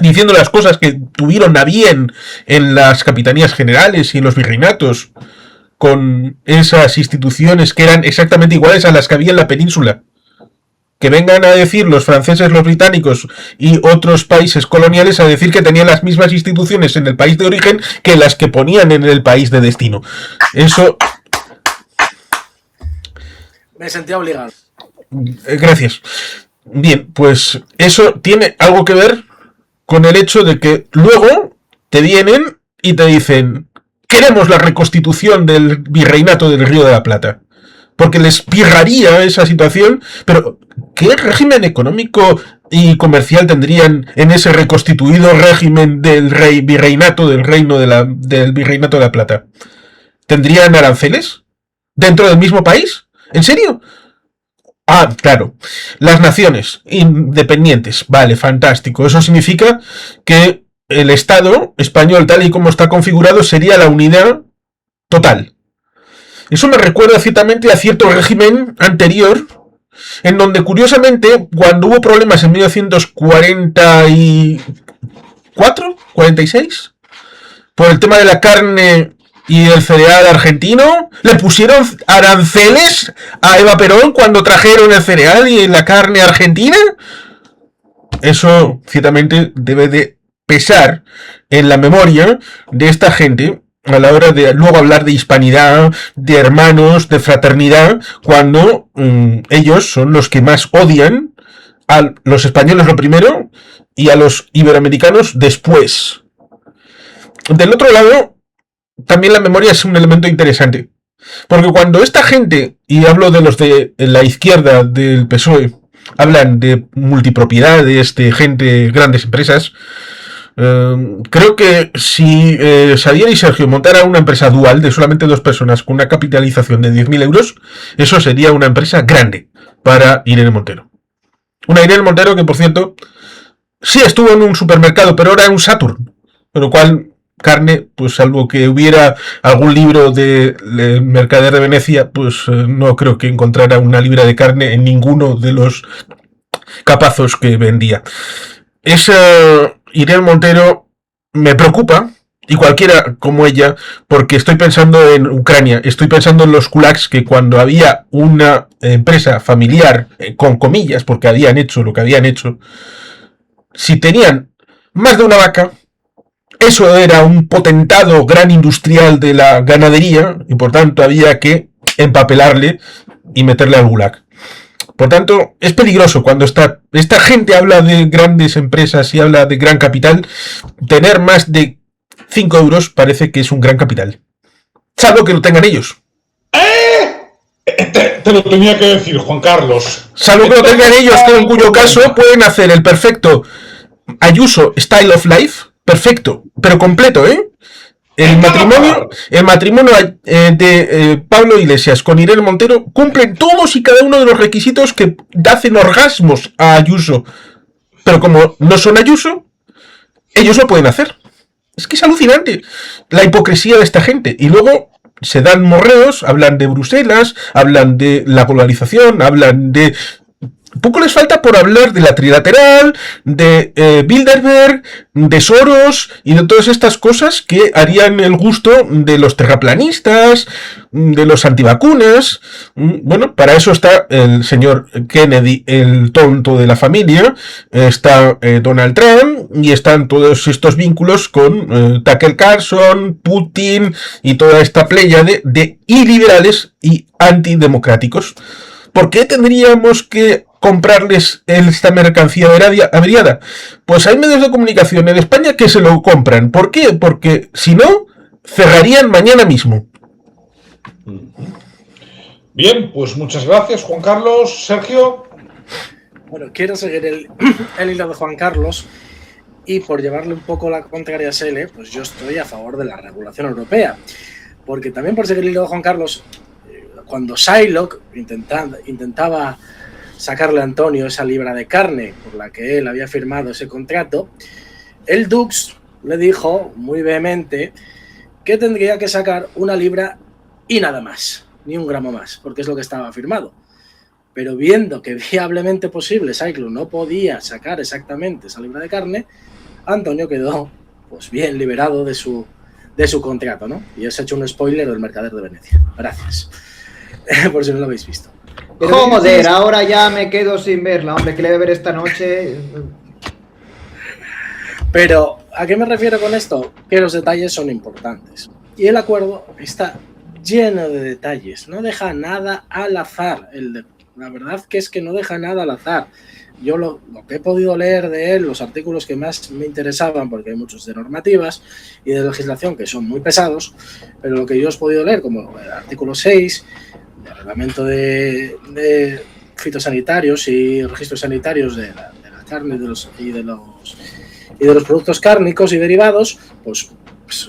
diciendo las cosas que tuvieron a bien en las capitanías generales y en los virreinatos, con esas instituciones que eran exactamente iguales a las que había en la península. Que vengan a decir los franceses, los británicos y otros países coloniales a decir que tenían las mismas instituciones en el país de origen que las que ponían en el país de destino. Eso... Me sentía obligado. Gracias. Bien, pues eso tiene algo que ver con el hecho de que luego te vienen y te dicen: queremos la reconstitución del virreinato del Río de la Plata. Porque les pirraría esa situación, pero ¿qué régimen económico y comercial tendrían en ese reconstituido régimen del virreinato del del virreinato de la Plata? ¿Tendrían aranceles dentro del mismo país? ¿En serio? Ah, claro. Las naciones independientes. Vale, fantástico. Eso significa que el Estado español, tal y como está configurado, sería la unidad total. Eso me recuerda ciertamente a cierto régimen anterior, en donde curiosamente, cuando hubo problemas en 1944, 46, por el tema de la carne y el cereal argentino, le pusieron aranceles a Eva Perón cuando trajeron el cereal y la carne argentina. Eso ciertamente debe de pesar en la memoria de esta gente a la hora de luego hablar de hispanidad, de hermanos, de fraternidad, cuando ellos son los que más odian a los españoles lo primero y a los iberoamericanos después. Del otro lado, también la memoria es un elemento interesante, porque cuando esta gente, y hablo de los de la izquierda del PSOE, hablan de multipropiedades, de gente, grandes empresas, creo que si Xavier y Sergio montaran una empresa dual de solamente 2 personas con una capitalización de 10.000 euros, eso sería una empresa grande para Irene Montero. Una Irene Montero que, por cierto, sí estuvo en un supermercado, pero ahora en un Saturn, con lo cual carne, pues salvo que hubiera algún libro de Mercader de Venecia, pues no creo que encontrara una libra de carne en ninguno de los capazos que vendía. Esa Irene Montero me preocupa, y cualquiera como ella, porque estoy pensando en Ucrania, estoy pensando en los kulaks, que cuando había una empresa familiar, con comillas, porque habían hecho lo que habían hecho, si tenían más de una vaca, eso era un potentado gran industrial de la ganadería, y por tanto había que empapelarle y meterle al gulag. Por tanto, es peligroso cuando esta gente habla de grandes empresas y habla de gran capital. Tener más de 5 euros parece que es un gran capital. Salvo que lo tengan ellos. Te lo tenía que decir, Juan Carlos. Salvo que lo tengan ellos, en cuyo caso pueden hacer el perfecto Ayuso Style of Life. Perfecto, pero completo, ¿eh? El matrimonio de Pablo Iglesias con Irene Montero cumplen todos y cada uno de los requisitos que hacen orgasmos a Ayuso. Pero como no son Ayuso, ellos lo pueden hacer. Es que es alucinante la hipocresía de esta gente. Y luego se dan morreos, hablan de Bruselas, hablan de la polarización, hablan de... Poco les falta por hablar de la trilateral, de Bilderberg, de Soros y de todas estas cosas que harían el gusto de los terraplanistas, de los antivacunas. Bueno, para eso está el señor Kennedy, el tonto de la familia, está Donald Trump y están todos estos vínculos con Tucker Carlson, Putin y toda esta playa de iliberales y antidemocráticos. ¿Por qué tendríamos que comprarles esta mercancía averiada? Pues hay medios de comunicación en España que se lo compran. ¿Por qué? Porque si no, cerrarían mañana mismo. Bien, pues muchas gracias, Juan Carlos. Sergio. Bueno, quiero seguir el hilo de Juan Carlos y por llevarle un poco la contraria a Sele, pues yo estoy a favor de la regulación europea. porque también por seguir el hilo de Juan Carlos, cuando Shylock intentaba sacarle a Antonio esa libra de carne por la que él había firmado ese contrato, el Dux le dijo muy vehemente que tendría que sacar una libra y nada más, ni un gramo más, porque es lo que estaba firmado. Pero viendo que viablemente posible Cyclone no podía sacar exactamente esa libra de carne, Antonio quedó pues bien liberado de su contrato, ¿no? Y os he hecho un spoiler del Mercader de Venecia. Gracias. Por si no lo habéis visto. Joder, ahora ya me quedo sin verla, hombre, que le voy a ver esta noche. Pero, ¿a qué me refiero con esto? Que los detalles son importantes. Y el acuerdo está lleno de detalles, no deja nada al azar. La verdad que es que no deja nada al azar. Yo lo que he podido leer de él, los artículos que más me interesaban, porque hay muchos de normativas y de legislación que son muy pesados, pero lo que yo os he podido leer, como el artículo 6, del reglamento de fitosanitarios y registros sanitarios de la carne y de los productos cárnicos y derivados, pues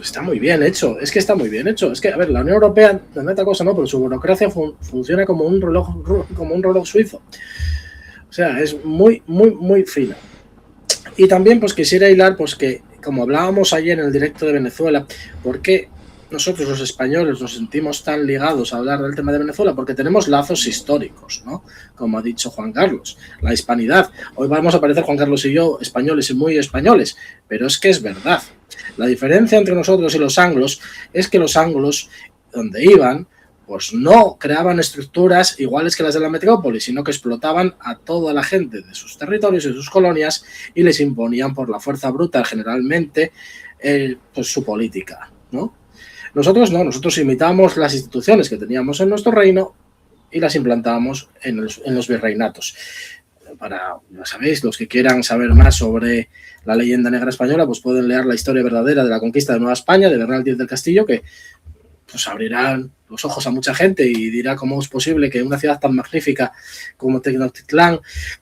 está muy bien hecho. Es que está muy bien hecho. Es que, a ver, la Unión Europea, no es otra cosa, no, pero su burocracia funciona como un reloj suizo. O sea, es muy, muy, muy fina. Y también, pues quisiera hilar, pues que, como hablábamos ayer en el directo de Venezuela, ¿por qué nosotros los españoles nos sentimos tan ligados a hablar del tema de Venezuela? Porque tenemos lazos históricos, ¿no? Como ha dicho Juan Carlos, la hispanidad. Hoy vamos a parecer, Juan Carlos y yo, españoles y muy españoles, pero es que es verdad. La diferencia entre nosotros y los anglos es que los anglos, donde iban, pues no creaban estructuras iguales que las de la metrópoli, sino que explotaban a toda la gente de sus territorios y sus colonias y les imponían por la fuerza bruta, generalmente, pues su política, ¿no? Nosotros no, nosotros imitamos las instituciones que teníamos en nuestro reino y las implantábamos en los virreinatos. Ya sabéis, los que quieran saber más sobre la leyenda negra española, pues pueden leer la historia verdadera de la conquista de Nueva España, de Bernal Díaz del Castillo, que pues abrirán los ojos a mucha gente y dirá cómo es posible que una ciudad tan magnífica como Tenochtitlán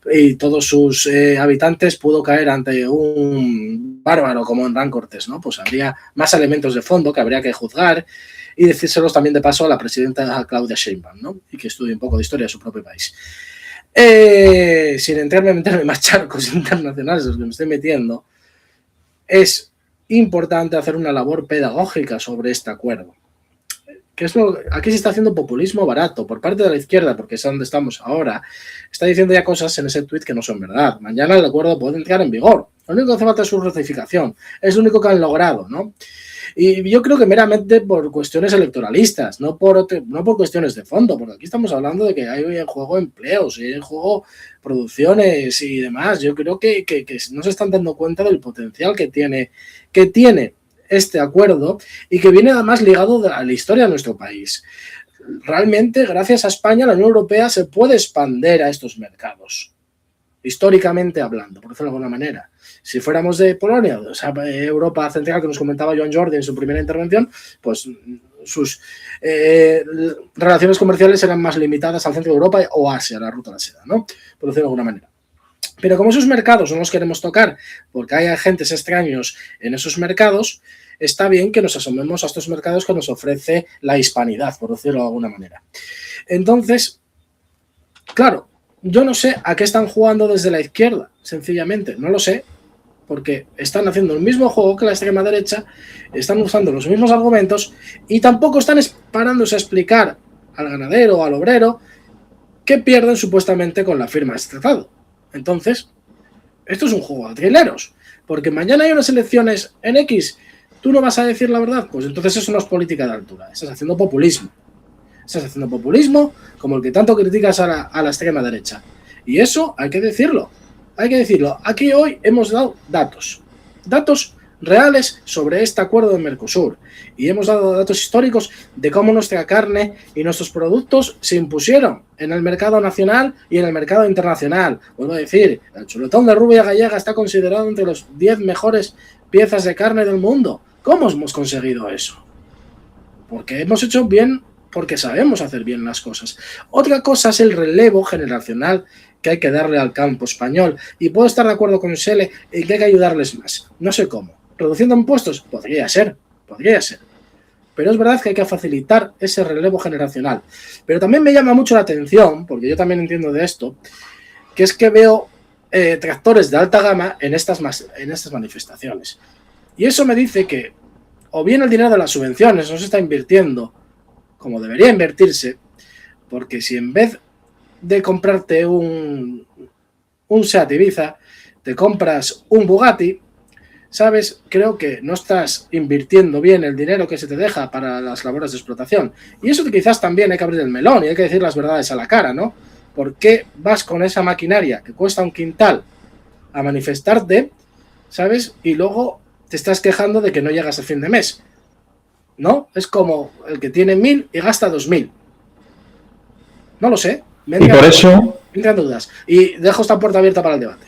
y todos sus habitantes pudo caer ante un bárbaro como Hernán Cortés, ¿no? Pues habría más elementos de fondo que habría que juzgar y decírselos también de paso a la presidenta Claudia Sheinbaum, ¿no? Y que estudie un poco de historia de su propio país. Sin meterme más charcos internacionales de los que me estoy metiendo, es importante hacer una labor pedagógica sobre este acuerdo. Aquí se está haciendo populismo barato por parte de la izquierda, porque es donde estamos ahora. Está diciendo ya cosas en ese tuit que no son verdad. Mañana el acuerdo puede entrar en vigor. Lo único que hace falta es su ratificación. Es lo único que han logrado, ¿no? Y yo creo que meramente por cuestiones electoralistas, no por cuestiones de fondo, porque aquí estamos hablando de que hay en juego empleos, hay en juego producciones y demás. Yo creo que no se están dando cuenta del potencial que tiene este acuerdo y que viene además ligado a la historia de nuestro país. Realmente, gracias a España, la Unión Europea se puede expandir a estos mercados, históricamente hablando, por decirlo de alguna manera. Si fuéramos de Polonia, o sea, Europa Central, que nos comentaba Joan Jordi en su primera intervención, pues sus relaciones comerciales eran más limitadas al centro de Europa o Asia, la ruta de la seda, ¿no? Por decirlo de alguna manera. Pero como esos mercados no los queremos tocar porque hay agentes extraños en esos mercados, está bien que nos asomemos a estos mercados que nos ofrece la hispanidad, por decirlo de alguna manera. Entonces, claro, yo no sé a qué están jugando desde la izquierda, sencillamente, no lo sé, porque están haciendo el mismo juego que la extrema derecha, están usando los mismos argumentos y tampoco están parándose a explicar al ganadero o al obrero qué pierden supuestamente con la firma de este tratado. Entonces, esto es un juego de trileros, porque mañana hay unas elecciones en X, ¿tú no vas a decir la verdad? Pues entonces eso no es política de altura, estás haciendo populismo. Estás haciendo populismo como el que tanto criticas a la extrema derecha. Y eso hay que decirlo, Aquí hoy hemos dado datos reales sobre este acuerdo de Mercosur y hemos dado datos históricos de cómo nuestra carne y nuestros productos se impusieron en el mercado nacional y en el mercado internacional. Vuelvo a decir, el chuletón de rubia gallega está considerado entre los 10 mejores piezas de carne del mundo. ¿Cómo hemos conseguido eso? Porque hemos hecho bien, porque sabemos hacer bien las cosas. Otra cosa es el relevo generacional que hay que darle al campo español, y puedo estar de acuerdo con Sele en que hay que ayudarles más. No sé cómo. ¿Reduciendo impuestos? Podría ser. pero es verdad que hay que facilitar ese relevo generacional. Pero también me llama mucho la atención, porque yo también entiendo de esto, que es que veo tractores de alta gama en estas manifestaciones. Y eso me dice que o bien el dinero de las subvenciones no se está invirtiendo como debería invertirse, porque si en vez de comprarte un Seat Ibiza, te compras un Bugatti, ¿sabes? Creo que no estás invirtiendo bien el dinero que se te deja para las labores de explotación. Y eso quizás también hay que abrir el melón y hay que decir las verdades a la cara, ¿no? ¿Por qué vas con esa maquinaria que cuesta un quintal a manifestarte, ¿sabes? Y luego te estás quejando de que no llegas a fin de mes, ¿no? Es como el que tiene 1.000 y gasta 2.000. No lo sé. Y por eso... Me entran dudas. Y dejo esta puerta abierta para el debate.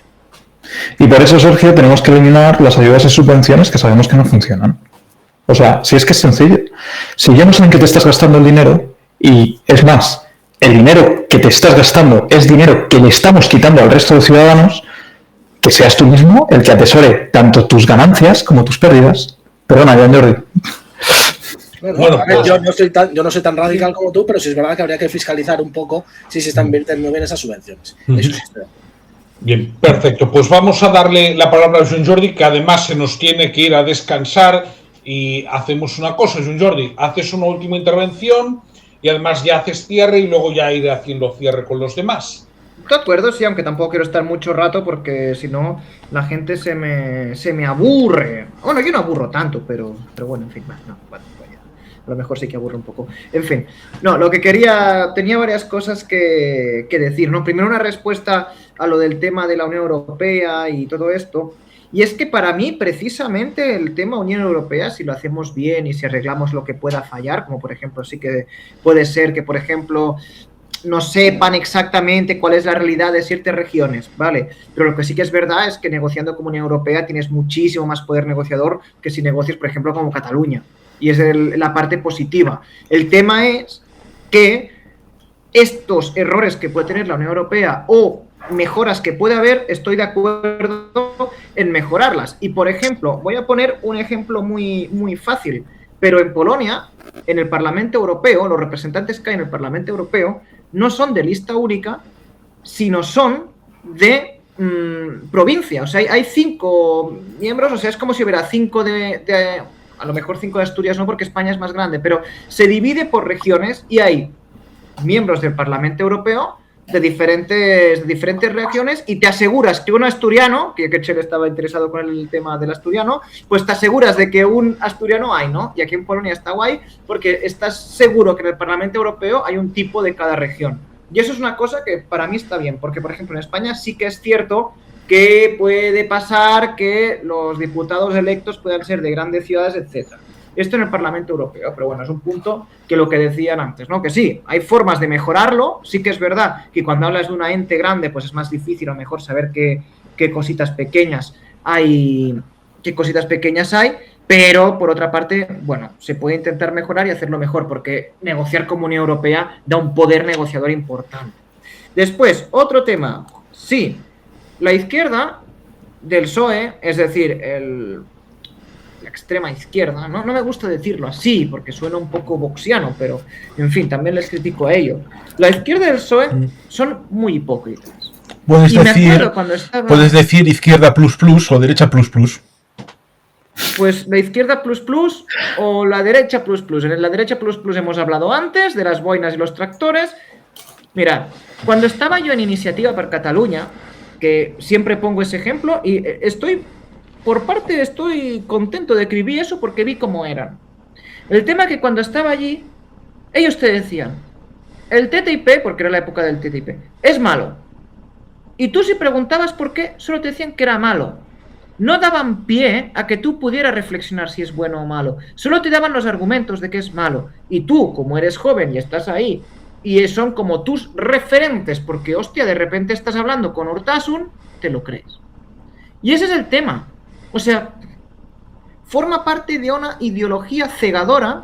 Y por eso, Sergio, tenemos que eliminar las ayudas y subvenciones que sabemos que no funcionan. O sea, si es que es sencillo. Si yo no sé en qué te estás gastando el dinero, y es más, el dinero que te estás gastando es dinero que le estamos quitando al resto de ciudadanos, que seas tú mismo el que atesore tanto tus ganancias como tus pérdidas. Perdona, Joan Jordi. Bueno, a ver, yo no soy tan radical como tú, pero sí es verdad que habría que fiscalizar un poco si se están invirtiendo bien esas subvenciones. Eso sí. Bien, perfecto. Pues vamos a darle la palabra a Joan Jordi, que además se nos tiene que ir a descansar, y hacemos una cosa, Joan Jordi, haces una última intervención y además ya haces cierre y luego ya iré haciendo cierre con los demás. De acuerdo, sí, aunque tampoco quiero estar mucho rato porque si no la gente se me aburre. Bueno, yo no aburro tanto, pero bueno, en fin, no, bueno, a lo mejor sí que aburre un poco. En fin, no, lo que tenía varias cosas que decir, ¿no? Primero una respuesta a lo del tema de la Unión Europea y todo esto. Y es que para mí, precisamente, el tema Unión Europea, si lo hacemos bien y si arreglamos lo que pueda fallar, como por ejemplo sí que puede ser que, por ejemplo, no sepan exactamente cuál es la realidad de ciertas regiones, ¿vale? Pero lo que sí que es verdad es que negociando con Unión Europea tienes muchísimo más poder negociador que si negocias, por ejemplo, como Cataluña. Y es la parte positiva. El tema es que estos errores que puede tener la Unión Europea o mejoras que puede haber, estoy de acuerdo en mejorarlas. Y, por ejemplo, voy a poner un ejemplo muy, muy fácil, pero en Polonia, en el Parlamento Europeo, los representantes que hay en el Parlamento Europeo no son de lista única, sino son de provincia. O sea, hay 5 miembros, o sea, es como si hubiera 5 a lo mejor 5 de Asturias no, porque España es más grande, pero se divide por regiones y hay miembros del Parlamento Europeo de diferentes regiones y te aseguras que un asturiano, que Chele estaba interesado con el tema del asturiano, pues te aseguras de que un asturiano hay, ¿no? Y aquí en Polonia está guay porque estás seguro que en el Parlamento Europeo hay un tipo de cada región. Y eso es una cosa que para mí está bien, porque por ejemplo en España sí que es cierto que puede pasar que los diputados electos puedan ser de grandes ciudades, etcétera. Esto en el Parlamento Europeo, pero bueno, es un punto que lo que decían antes, ¿no? Que sí, hay formas de mejorarlo, sí que es verdad que cuando hablas de una ente grande, pues es más difícil a lo mejor saber qué cositas pequeñas hay, pero por otra parte, bueno, se puede intentar mejorar y hacerlo mejor, porque negociar con Unión Europea da un poder negociador importante. Después, otro tema, sí, la izquierda del PSOE, es decir, la extrema izquierda, no me gusta decirlo así porque suena un poco boxiano, pero en fin, también les critico a ellos. La izquierda del PSOE son muy hipócritas. Puedes decir izquierda plus plus o derecha plus plus. Pues la izquierda plus plus o la derecha plus plus. En la derecha plus plus hemos hablado antes de las boinas y los tractores. Mirad, cuando estaba yo en Iniciativa per Catalunya, que siempre pongo ese ejemplo y estoy contento de que viví eso porque vi cómo eran. El tema que cuando estaba allí, ellos te decían, el TTIP, porque era la época del TTIP, es malo. Y tú si preguntabas por qué, solo te decían que era malo. No daban pie a que tú pudieras reflexionar si es bueno o malo. Solo te daban los argumentos de que es malo. Y tú, como eres joven y estás ahí, y son como tus referentes, porque hostia, de repente estás hablando con Urtasun, te lo crees. Y ese es el tema. O sea, forma parte de una ideología cegadora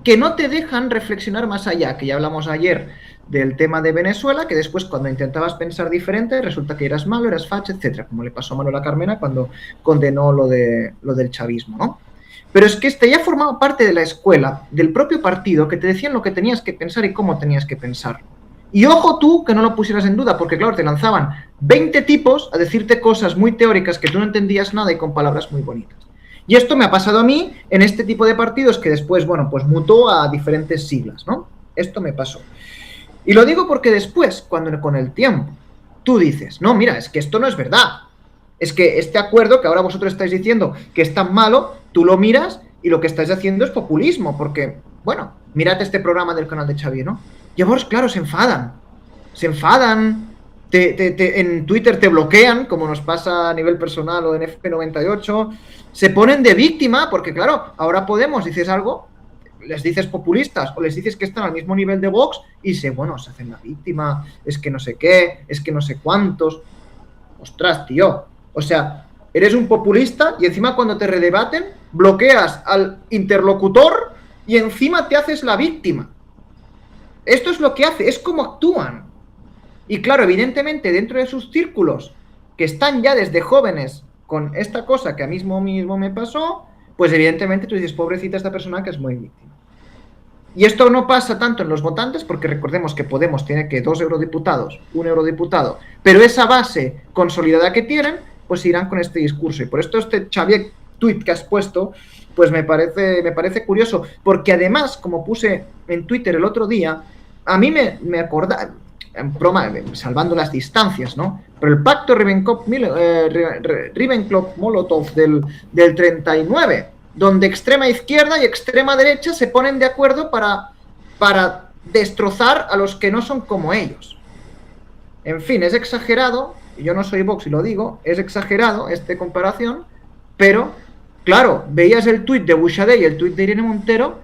que no te dejan reflexionar más allá, que ya hablamos ayer del tema de Venezuela, que después cuando intentabas pensar diferente resulta que eras malo, eras facha, etcétera, como le pasó a Manuela Carmena cuando condenó lo del chavismo, ¿no? Pero es que este ya formaba parte de la escuela, del propio partido, que te decían lo que tenías que pensar y cómo tenías que pensar. Y ojo tú que no lo pusieras en duda, porque claro, te lanzaban 20 tipos a decirte cosas muy teóricas que tú no entendías nada y con palabras muy bonitas. Y esto me ha pasado a mí en este tipo de partidos que después, bueno, pues mutó a diferentes siglas, ¿no? Esto me pasó. Y lo digo porque después, cuando con el tiempo, tú dices, no, mira, es que esto no es verdad. Es que este acuerdo que ahora vosotros estáis diciendo que es tan malo, tú lo miras y lo que estáis haciendo es populismo, porque, bueno, mirad este programa del canal de Xavier, ¿no? Y ahora, claro, se enfadan, en Twitter te bloquean, como nos pasa a nivel personal o en FP98, se ponen de víctima, porque claro, ahora Podemos, dices algo, les dices populistas o les dices que están al mismo nivel de Vox y se hacen la víctima, es que no sé qué, es que no sé cuántos. Ostras, tío, o sea, eres un populista y encima cuando te redebaten bloqueas al interlocutor y encima te haces la víctima. Esto es lo que hace, es como actúan. Y claro, evidentemente dentro de sus círculos que están ya desde jóvenes con esta cosa que a mí mismo me pasó, pues evidentemente tú dices, pobrecita esta persona que es muy víctima. Y esto no pasa tanto en los votantes, porque recordemos que Podemos tiene que 2 eurodiputados, 1 eurodiputado, pero esa base consolidada que tienen, pues irán con este discurso. Y por esto este Xavier tweet que has puesto, pues me parece curioso, porque además, como puse en Twitter el otro día, a mí me acordaba, en broma, salvando las distancias, ¿no? Pero el pacto Ribbentrop-Molotov del 39, donde extrema izquierda y extrema derecha se ponen de acuerdo para destrozar a los que no son como ellos. En fin, es exagerado, yo no soy Vox y lo digo, es exagerado esta comparación, pero, claro, veías el tuit de Bouchardet y el tuit de Irene Montero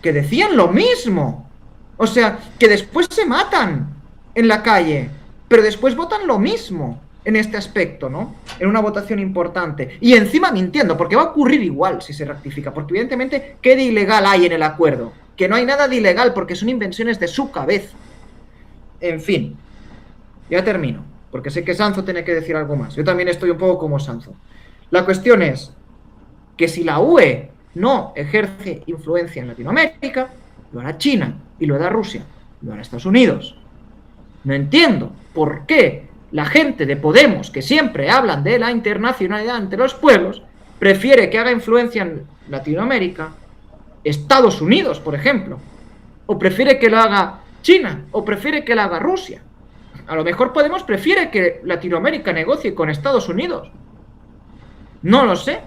que decían lo mismo. O sea, que después se matan en la calle, pero después votan lo mismo en este aspecto, ¿no? En una votación importante. Y encima mintiendo, porque va a ocurrir igual si se rectifica, porque evidentemente, ¿qué de ilegal hay en el acuerdo? Que no hay nada de ilegal, porque son invenciones de su cabeza. En fin, ya termino, porque sé que Sanzo tiene que decir algo más. Yo también estoy un poco como Sanzo. La cuestión es que si la UE no ejerce influencia en Latinoamérica, lo hará China y lo hará Rusia, lo hará Estados Unidos. No entiendo por qué la gente de Podemos, que siempre hablan de la internacionalidad entre los pueblos, prefiere que haga influencia en Latinoamérica Estados Unidos, por ejemplo, o prefiere que lo haga China, o prefiere que lo haga Rusia. A lo mejor Podemos prefiere que Latinoamérica negocie con Estados Unidos. No lo sé,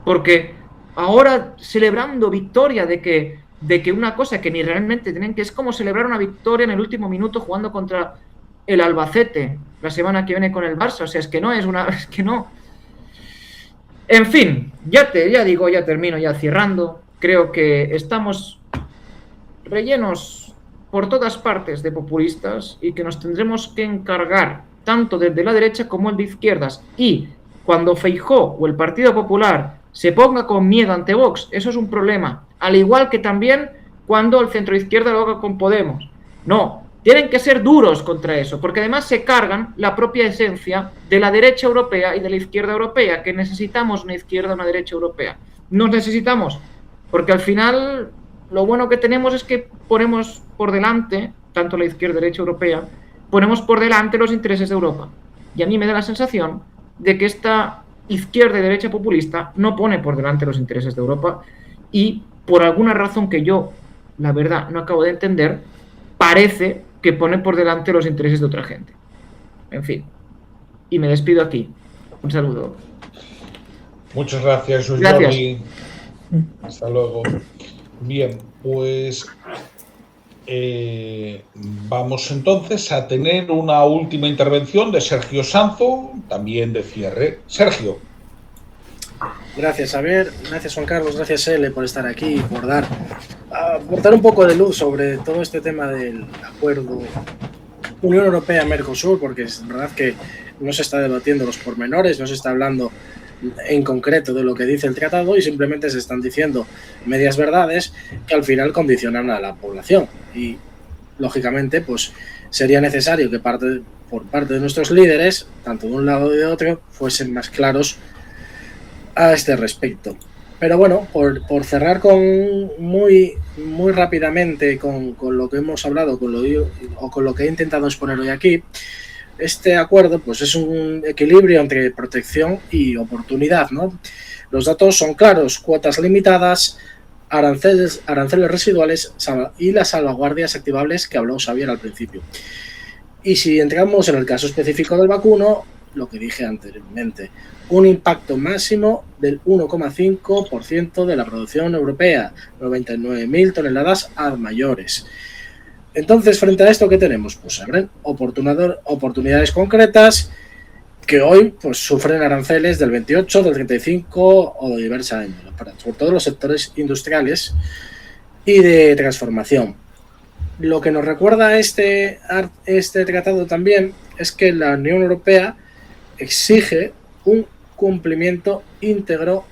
porque ahora celebrando victoria de que una cosa que ni realmente tienen, que es como celebrar una victoria en el último minuto jugando contra el Albacete la semana que viene con el Barça, o sea, es que no. En fin, ya termino ya cerrando. Creo que estamos rellenos por todas partes de populistas y que nos tendremos que encargar tanto desde la derecha como el de izquierdas. Y cuando Feijóo o el Partido Popular se ponga con miedo ante Vox, eso es un problema. Al igual que también cuando el centro-izquierda lo haga con Podemos. No, tienen que ser duros contra eso, porque además se cargan la propia esencia de la derecha europea y de la izquierda europea, que necesitamos una izquierda y una derecha europea. Nos necesitamos, porque al final lo bueno que tenemos es que ponemos por delante, tanto la izquierda y la derecha europea, ponemos por delante los intereses de Europa. Y a mí me da la sensación de que esta izquierda y derecha populista no pone por delante los intereses de Europa y por alguna razón que yo, la verdad, no acabo de entender, parece que pone por delante los intereses de otra gente. En fin. Y me despido aquí. Un saludo. Muchas gracias, Jordi. Hasta luego. Bien, pues vamos entonces a tener una última intervención de Sergio Sanzo, también de cierre. Sergio. Gracias, Javier. Gracias, Juan Carlos. Gracias, L, por estar aquí y por dar un poco de luz sobre todo este tema del acuerdo Unión Europea-Mercosur, porque es verdad que no se está debatiendo los pormenores, no se está hablando en concreto de lo que dice el tratado y simplemente se están diciendo medias verdades que al final condicionan a la población. Y, lógicamente, pues sería necesario que por parte de nuestros líderes, tanto de un lado y de otro, fuesen más claros a este respecto. Pero bueno, por cerrar muy rápidamente con lo que hemos hablado, con lo que he intentado exponer hoy aquí, este acuerdo pues es un equilibrio entre protección y oportunidad, ¿no? Los datos son claros: cuotas limitadas, aranceles residuales y las salvaguardias activables que habló Xavier al principio. Y si entramos en el caso específico del vacuno, lo que dije anteriormente, un impacto máximo del 1,5% de la producción europea, 99.000 toneladas a mayores. Entonces, frente a esto, ¿qué tenemos? Pues abren oportunidades concretas que hoy pues sufren aranceles del 28, del 35 o de diversos años, sobre todo los sectores industriales y de transformación. Lo que nos recuerda este tratado también es que la Unión Europea exige un cumplimiento íntegro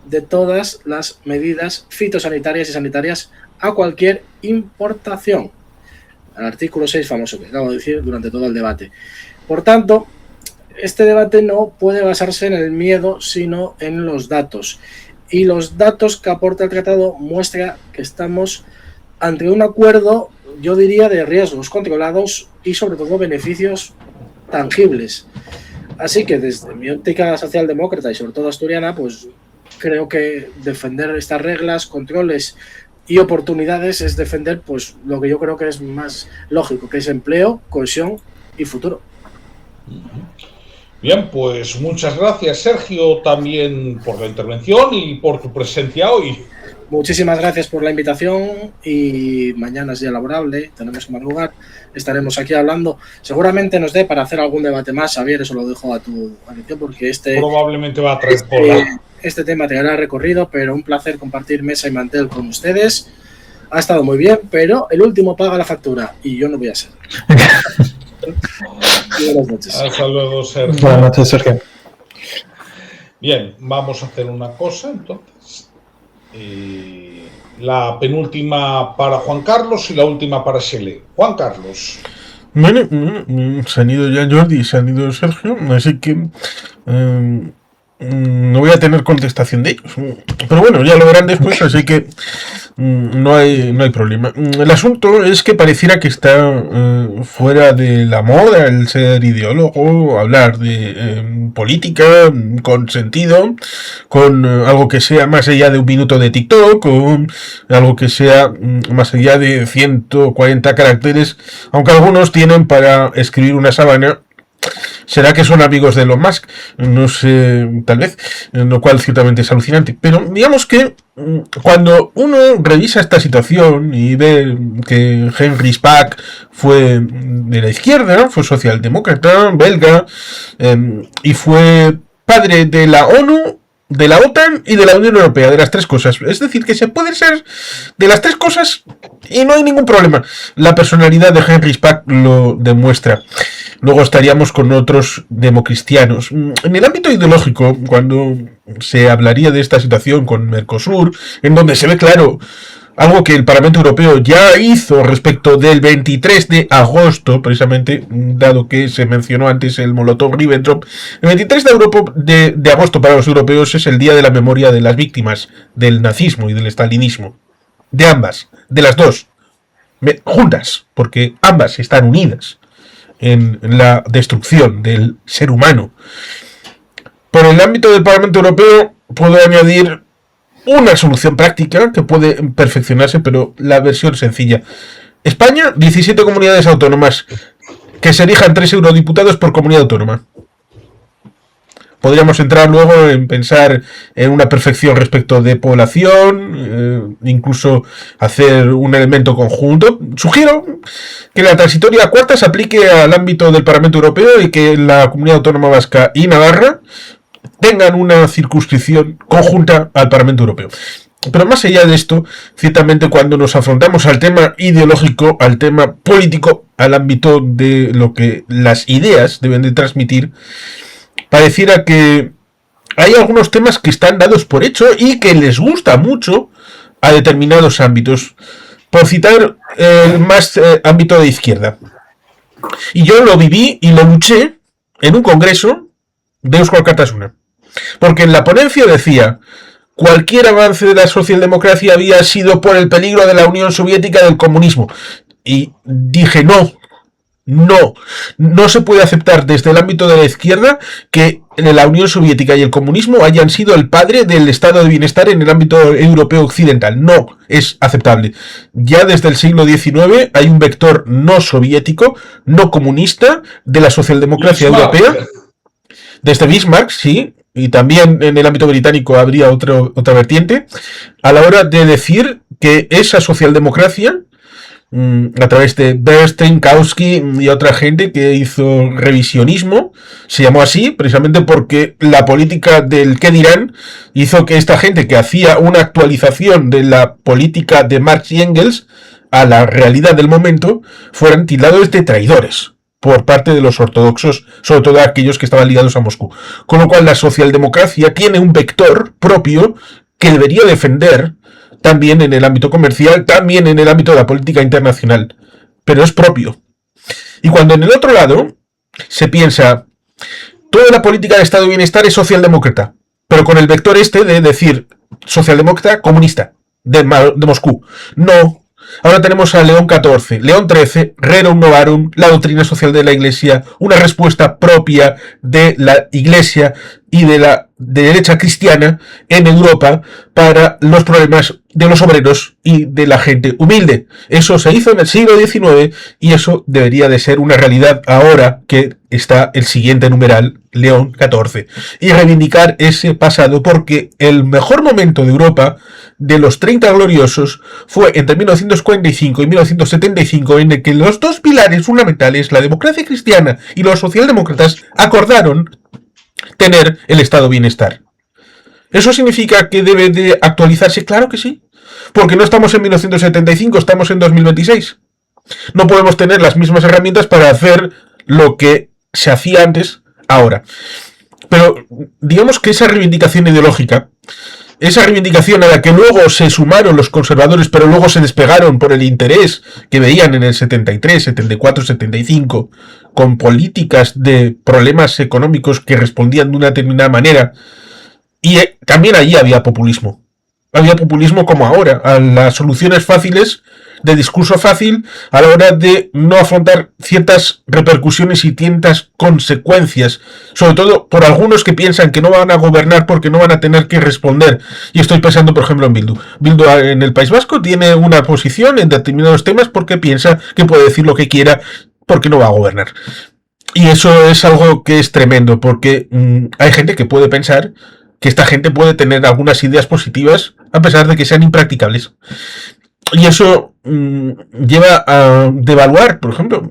de todas las medidas fitosanitarias y sanitarias a cualquier importación. El artículo 6 famoso que acabo de decir durante todo el debate. Por tanto, este debate no puede basarse en el miedo, sino en los datos. Y los datos que aporta el tratado muestra que estamos ante un acuerdo, yo diría, de riesgos controlados y sobre todo beneficios tangibles. Así que desde mi óptica socialdemócrata y sobre todo asturiana, pues creo que defender estas reglas, controles y oportunidades es defender pues lo que yo creo que es más lógico, que es empleo, cohesión y futuro. Bien, pues muchas gracias, Sergio, también por la intervención y por tu presencia hoy. Muchísimas gracias por la invitación y mañana es día laborable, tenemos que madrugar, estaremos aquí hablando. Seguramente nos dé para hacer algún debate más, Xavier, eso lo dejo a tu atención porque probablemente va a traer cola. Este tema te hará recorrido, pero un placer compartir mesa y mantel con ustedes. Ha estado muy bien, pero el último paga la factura y yo no voy a ser. Buenas noches. Hasta luego, Sergio. Buenas noches, Sergio. Bien, vamos a hacer una cosa entonces. La penúltima para Juan Carlos y la última para Shelley. Juan Carlos. Bueno, se han ido ya Jordi y se han ido Sergio, así que no voy a tener contestación de ellos. Pero bueno, ya lo verán después, así que no hay problema. El asunto es que pareciera que está fuera de la moda el ser ideólogo, hablar de política con sentido, con algo que sea más allá de un minuto de TikTok, o algo que sea más allá de 140 caracteres, aunque algunos tienen para escribir una sábana. ¿Será que son amigos de Elon Musk? No sé, tal vez, lo cual ciertamente es alucinante. Pero digamos que cuando uno revisa esta situación y ve que Henry Spaak fue de la izquierda, fue socialdemócrata, belga, y fue padre de la ONU, de la OTAN y de la Unión Europea, de las tres cosas. Es decir, que se puede ser de las tres cosas y no hay ningún problema. La personalidad de Henry Spaak lo demuestra. Luego estaríamos con otros democristianos. En el ámbito ideológico, cuando se hablaría de esta situación con Mercosur, en donde se ve claro algo que el Parlamento Europeo ya hizo respecto del 23 de agosto, precisamente, dado que se mencionó antes el Molotov-Ribbentrop. El 23 de agosto para los europeos es el día de la memoria de las víctimas del nazismo y del estalinismo. De ambas, de las dos, juntas, porque ambas están unidas en la destrucción del ser humano. Por el ámbito del Parlamento Europeo puedo añadir una solución práctica que puede perfeccionarse, pero la versión sencilla. España, 17 comunidades autónomas, que se elijan 3 eurodiputados por comunidad autónoma. Podríamos entrar luego en pensar en una perfección respecto de población, incluso hacer un elemento conjunto. Sugiero que la transitoria cuarta se aplique al ámbito del Parlamento Europeo y que la Comunidad Autónoma Vasca y Navarra tengan una circunscripción conjunta al Parlamento Europeo. Pero más allá de esto, ciertamente cuando nos afrontamos al tema ideológico, al tema político, al ámbito de lo que las ideas deben de transmitir, pareciera que hay algunos temas que están dados por hecho y que les gusta mucho a determinados ámbitos. Por citar el más ámbito de izquierda. Y yo lo viví y lo luché en un congreso de Eusko Alkartasuna. Porque en la ponencia decía, cualquier avance de la socialdemocracia había sido por el peligro de la Unión Soviética y del comunismo. Y dije, no se puede aceptar desde el ámbito de la izquierda que la Unión Soviética y el comunismo hayan sido el padre del estado de bienestar en el ámbito europeo occidental. No es aceptable. Ya desde el siglo XIX hay un vector no soviético, no comunista, de la socialdemocracia europea. Desde Bismarck, sí, y también en el ámbito británico habría otra vertiente, a la hora de decir que esa socialdemocracia, a través de Bernstein, Kautsky y otra gente que hizo revisionismo, se llamó así precisamente porque la política del qué dirán hizo que esta gente que hacía una actualización de la política de Marx y Engels a la realidad del momento fueran tildados de traidores por parte de los ortodoxos, sobre todo aquellos que estaban ligados a Moscú. Con lo cual la socialdemocracia tiene un vector propio que debería defender también en el ámbito comercial, también en el ámbito de la política internacional, pero es propio. Y cuando en el otro lado se piensa, toda la política de estado de bienestar es socialdemócrata, pero con el vector de decir socialdemócrata comunista de Moscú. No. Ahora tenemos a León XIV, León XIII, Rerum Novarum, la doctrina social de la Iglesia, una respuesta propia de la Iglesia y de la derecha cristiana en Europa para los problemas de los obreros y de la gente humilde. Eso se hizo en el siglo XIX y eso debería de ser una realidad ahora que está el siguiente numeral, León XIV. Y reivindicar ese pasado porque el mejor momento de Europa de los 30 gloriosos fue entre 1945 y 1975, en el que los dos pilares fundamentales, la democracia cristiana y los socialdemócratas, acordaron tener el estado de bienestar. ¿Eso significa que debe de actualizarse? Claro que sí, porque no estamos en 1975, estamos en 2026. No podemos tener las mismas herramientas para hacer lo que se hacía antes, ahora. Pero digamos que esa reivindicación ideológica, esa reivindicación a la que luego se sumaron los conservadores, pero luego se despegaron por el interés que veían en el 73, 74, 75, con políticas de problemas económicos que respondían de una determinada manera. Y también allí había populismo. Había populismo como ahora, a las soluciones fáciles, de discurso fácil, a la hora de no afrontar ciertas repercusiones y ciertas consecuencias, sobre todo por algunos que piensan que no van a gobernar porque no van a tener que responder. Y estoy pensando, por ejemplo, en Bildu. Bildu en el País Vasco tiene una posición en determinados temas porque piensa que puede decir lo que quiera porque no va a gobernar. Y eso es algo que es tremendo, porque hay gente que puede pensar que esta gente puede tener algunas ideas positivas a pesar de que sean impracticables. Y eso lleva a devaluar, por ejemplo,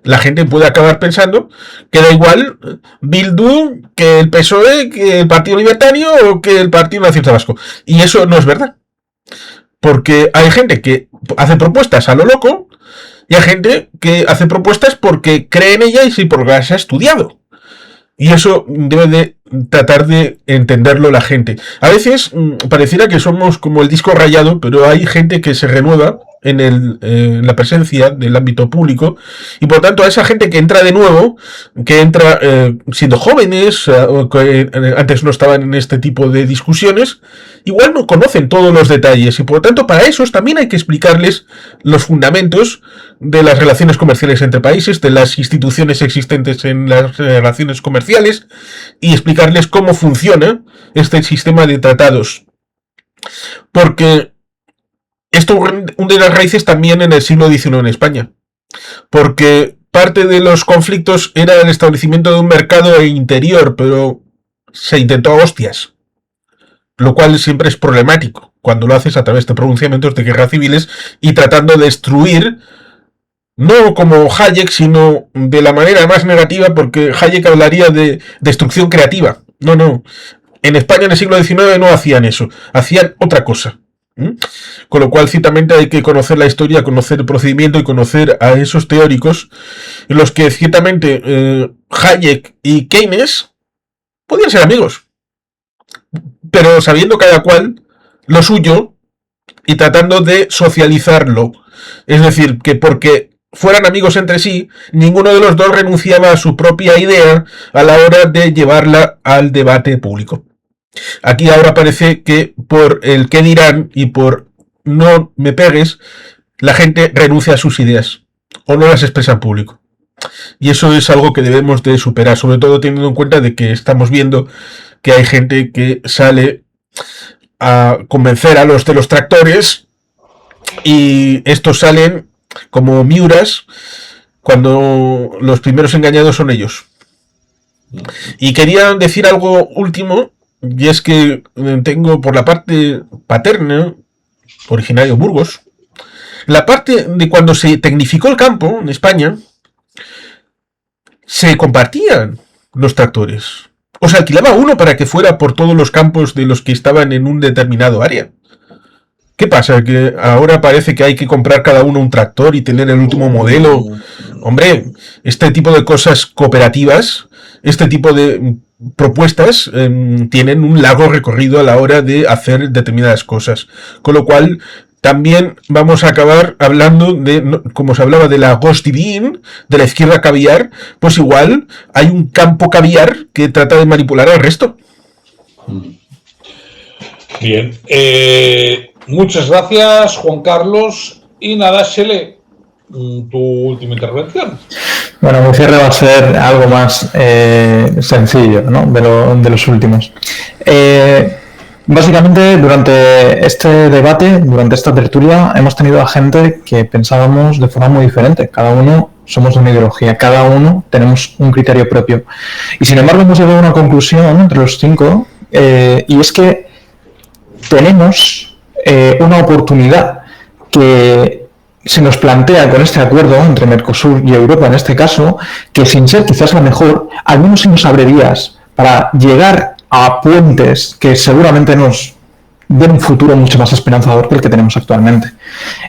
la gente puede acabar pensando que da igual Bildu que el PSOE, que el Partido Libertario o que el Partido Nacionalista Vasco. Y eso no es verdad. Porque hay gente que hace propuestas a lo loco y hay gente que hace propuestas porque cree en ellas y porque las ha estudiado. Y eso debe de tratar de entenderlo la gente. A veces pareciera que somos como el disco rayado, pero hay gente que se renueva en la presencia del ámbito público y por tanto a esa gente que entra de nuevo, que entra siendo jóvenes o que antes no estaban en este tipo de discusiones, igual no conocen todos los detalles y por lo tanto para esos también hay que explicarles los fundamentos de las relaciones comerciales entre países, de las instituciones existentes en las relaciones comerciales y explicarles cómo funciona este sistema de tratados. Porque esto hunde las raíces también en el siglo XIX en España. Porque parte de los conflictos era el establecimiento de un mercado interior, pero se intentó a hostias. Lo cual siempre es problemático cuando lo haces a través de pronunciamientos de guerras civiles y tratando de destruir, no como Hayek, sino de la manera más negativa, porque Hayek hablaría de destrucción creativa. No. En España en el siglo XIX no hacían eso, hacían otra cosa. Con lo cual ciertamente hay que conocer la historia, conocer el procedimiento y conocer a esos teóricos en los que ciertamente Hayek y Keynes podían ser amigos, pero sabiendo cada cual lo suyo y tratando de socializarlo. Es decir, que porque fueran amigos entre sí, ninguno de los dos renunciaba a su propia idea a la hora de llevarla al debate público. Aquí ahora parece que por el qué dirán y por no me pegues, la gente renuncia a sus ideas o no las expresa en público. Y eso es algo que debemos de superar, sobre todo teniendo en cuenta de que estamos viendo que hay gente que sale a convencer a los de los tractores y estos salen como miuras cuando los primeros engañados son ellos. Y quería decir algo último, y es que tengo por la parte paterna, originario de Burgos, la parte de cuando se tecnificó el campo en España, se compartían los tractores. O se alquilaba uno para que fuera por todos los campos de los que estaban en un determinado área. ¿Qué pasa? ¿Que ahora parece que hay que comprar cada uno un tractor y tener el último modelo? Hombre, este tipo de cosas cooperativas, este tipo de propuestas tienen un largo recorrido a la hora de hacer determinadas cosas. Con lo cual, también vamos a acabar hablando de, como se hablaba de la Ghost Divine, de la izquierda caviar, pues igual hay un campo caviar que trata de manipular al resto. Bien. Muchas gracias, Juan Carlos. Y nada, Shele, tu última intervención. Bueno, mi cierre va a ser algo más sencillo, ¿no? De los últimos. Básicamente, durante este debate, durante esta tertulia, hemos tenido a gente que pensábamos de forma muy diferente. Cada uno somos de una ideología, cada uno tenemos un criterio propio. Y sin embargo, hemos llegado a una conclusión entre los 5, y es que tenemos una oportunidad que se nos plantea con este acuerdo entre Mercosur y Europa, en este caso, que sin ser quizás la mejor, al menos sí nos abre vías para llegar a puentes que seguramente nos den un futuro mucho más esperanzador que el que tenemos actualmente.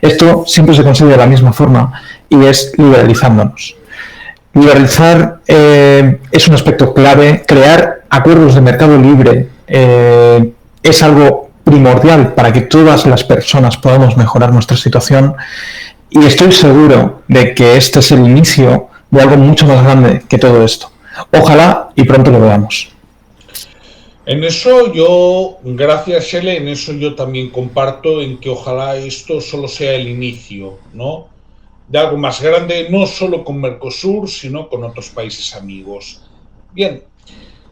Esto siempre se consigue de la misma forma y es liberalizándonos. Liberalizar es un aspecto clave. Crear acuerdos de mercado libre es algo primordial para que todas las personas podamos mejorar nuestra situación, y estoy seguro de que este es el inicio de algo mucho más grande que todo esto. Ojalá y pronto lo veamos. En eso yo, gracias Shele, en eso yo también comparto en que ojalá esto solo sea el inicio, ¿no?, de algo más grande, no solo con Mercosur, sino con otros países amigos. Bien,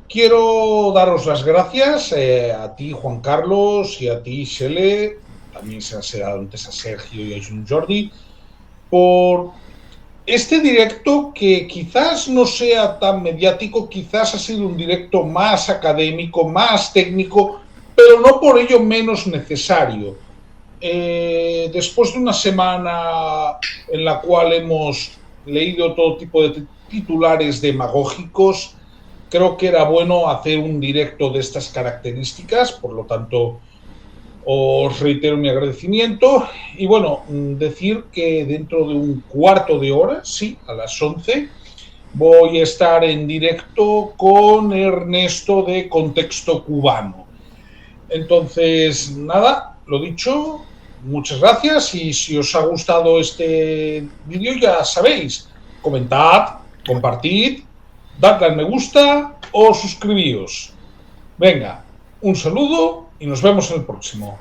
quiero daros las gracias a ti, Juan Carlos, y a ti, Shele, también se ha dado antes a Sergio y a Jun Jordi, por este directo que quizás no sea tan mediático, quizás ha sido un directo más académico, más técnico, pero no por ello menos necesario. Después de una semana en la cual hemos leído todo tipo de titulares demagógicos, creo que era bueno hacer un directo de estas características, por lo tanto os reitero mi agradecimiento y bueno, decir que dentro de un cuarto de hora, sí, a las 11, voy a estar en directo con Ernesto de Contexto Cubano. Entonces, nada, lo dicho, muchas gracias y si os ha gustado este vídeo ya sabéis, comentad, compartid, dadle al me gusta o suscribíos. Venga, un saludo y nos vemos en el próximo.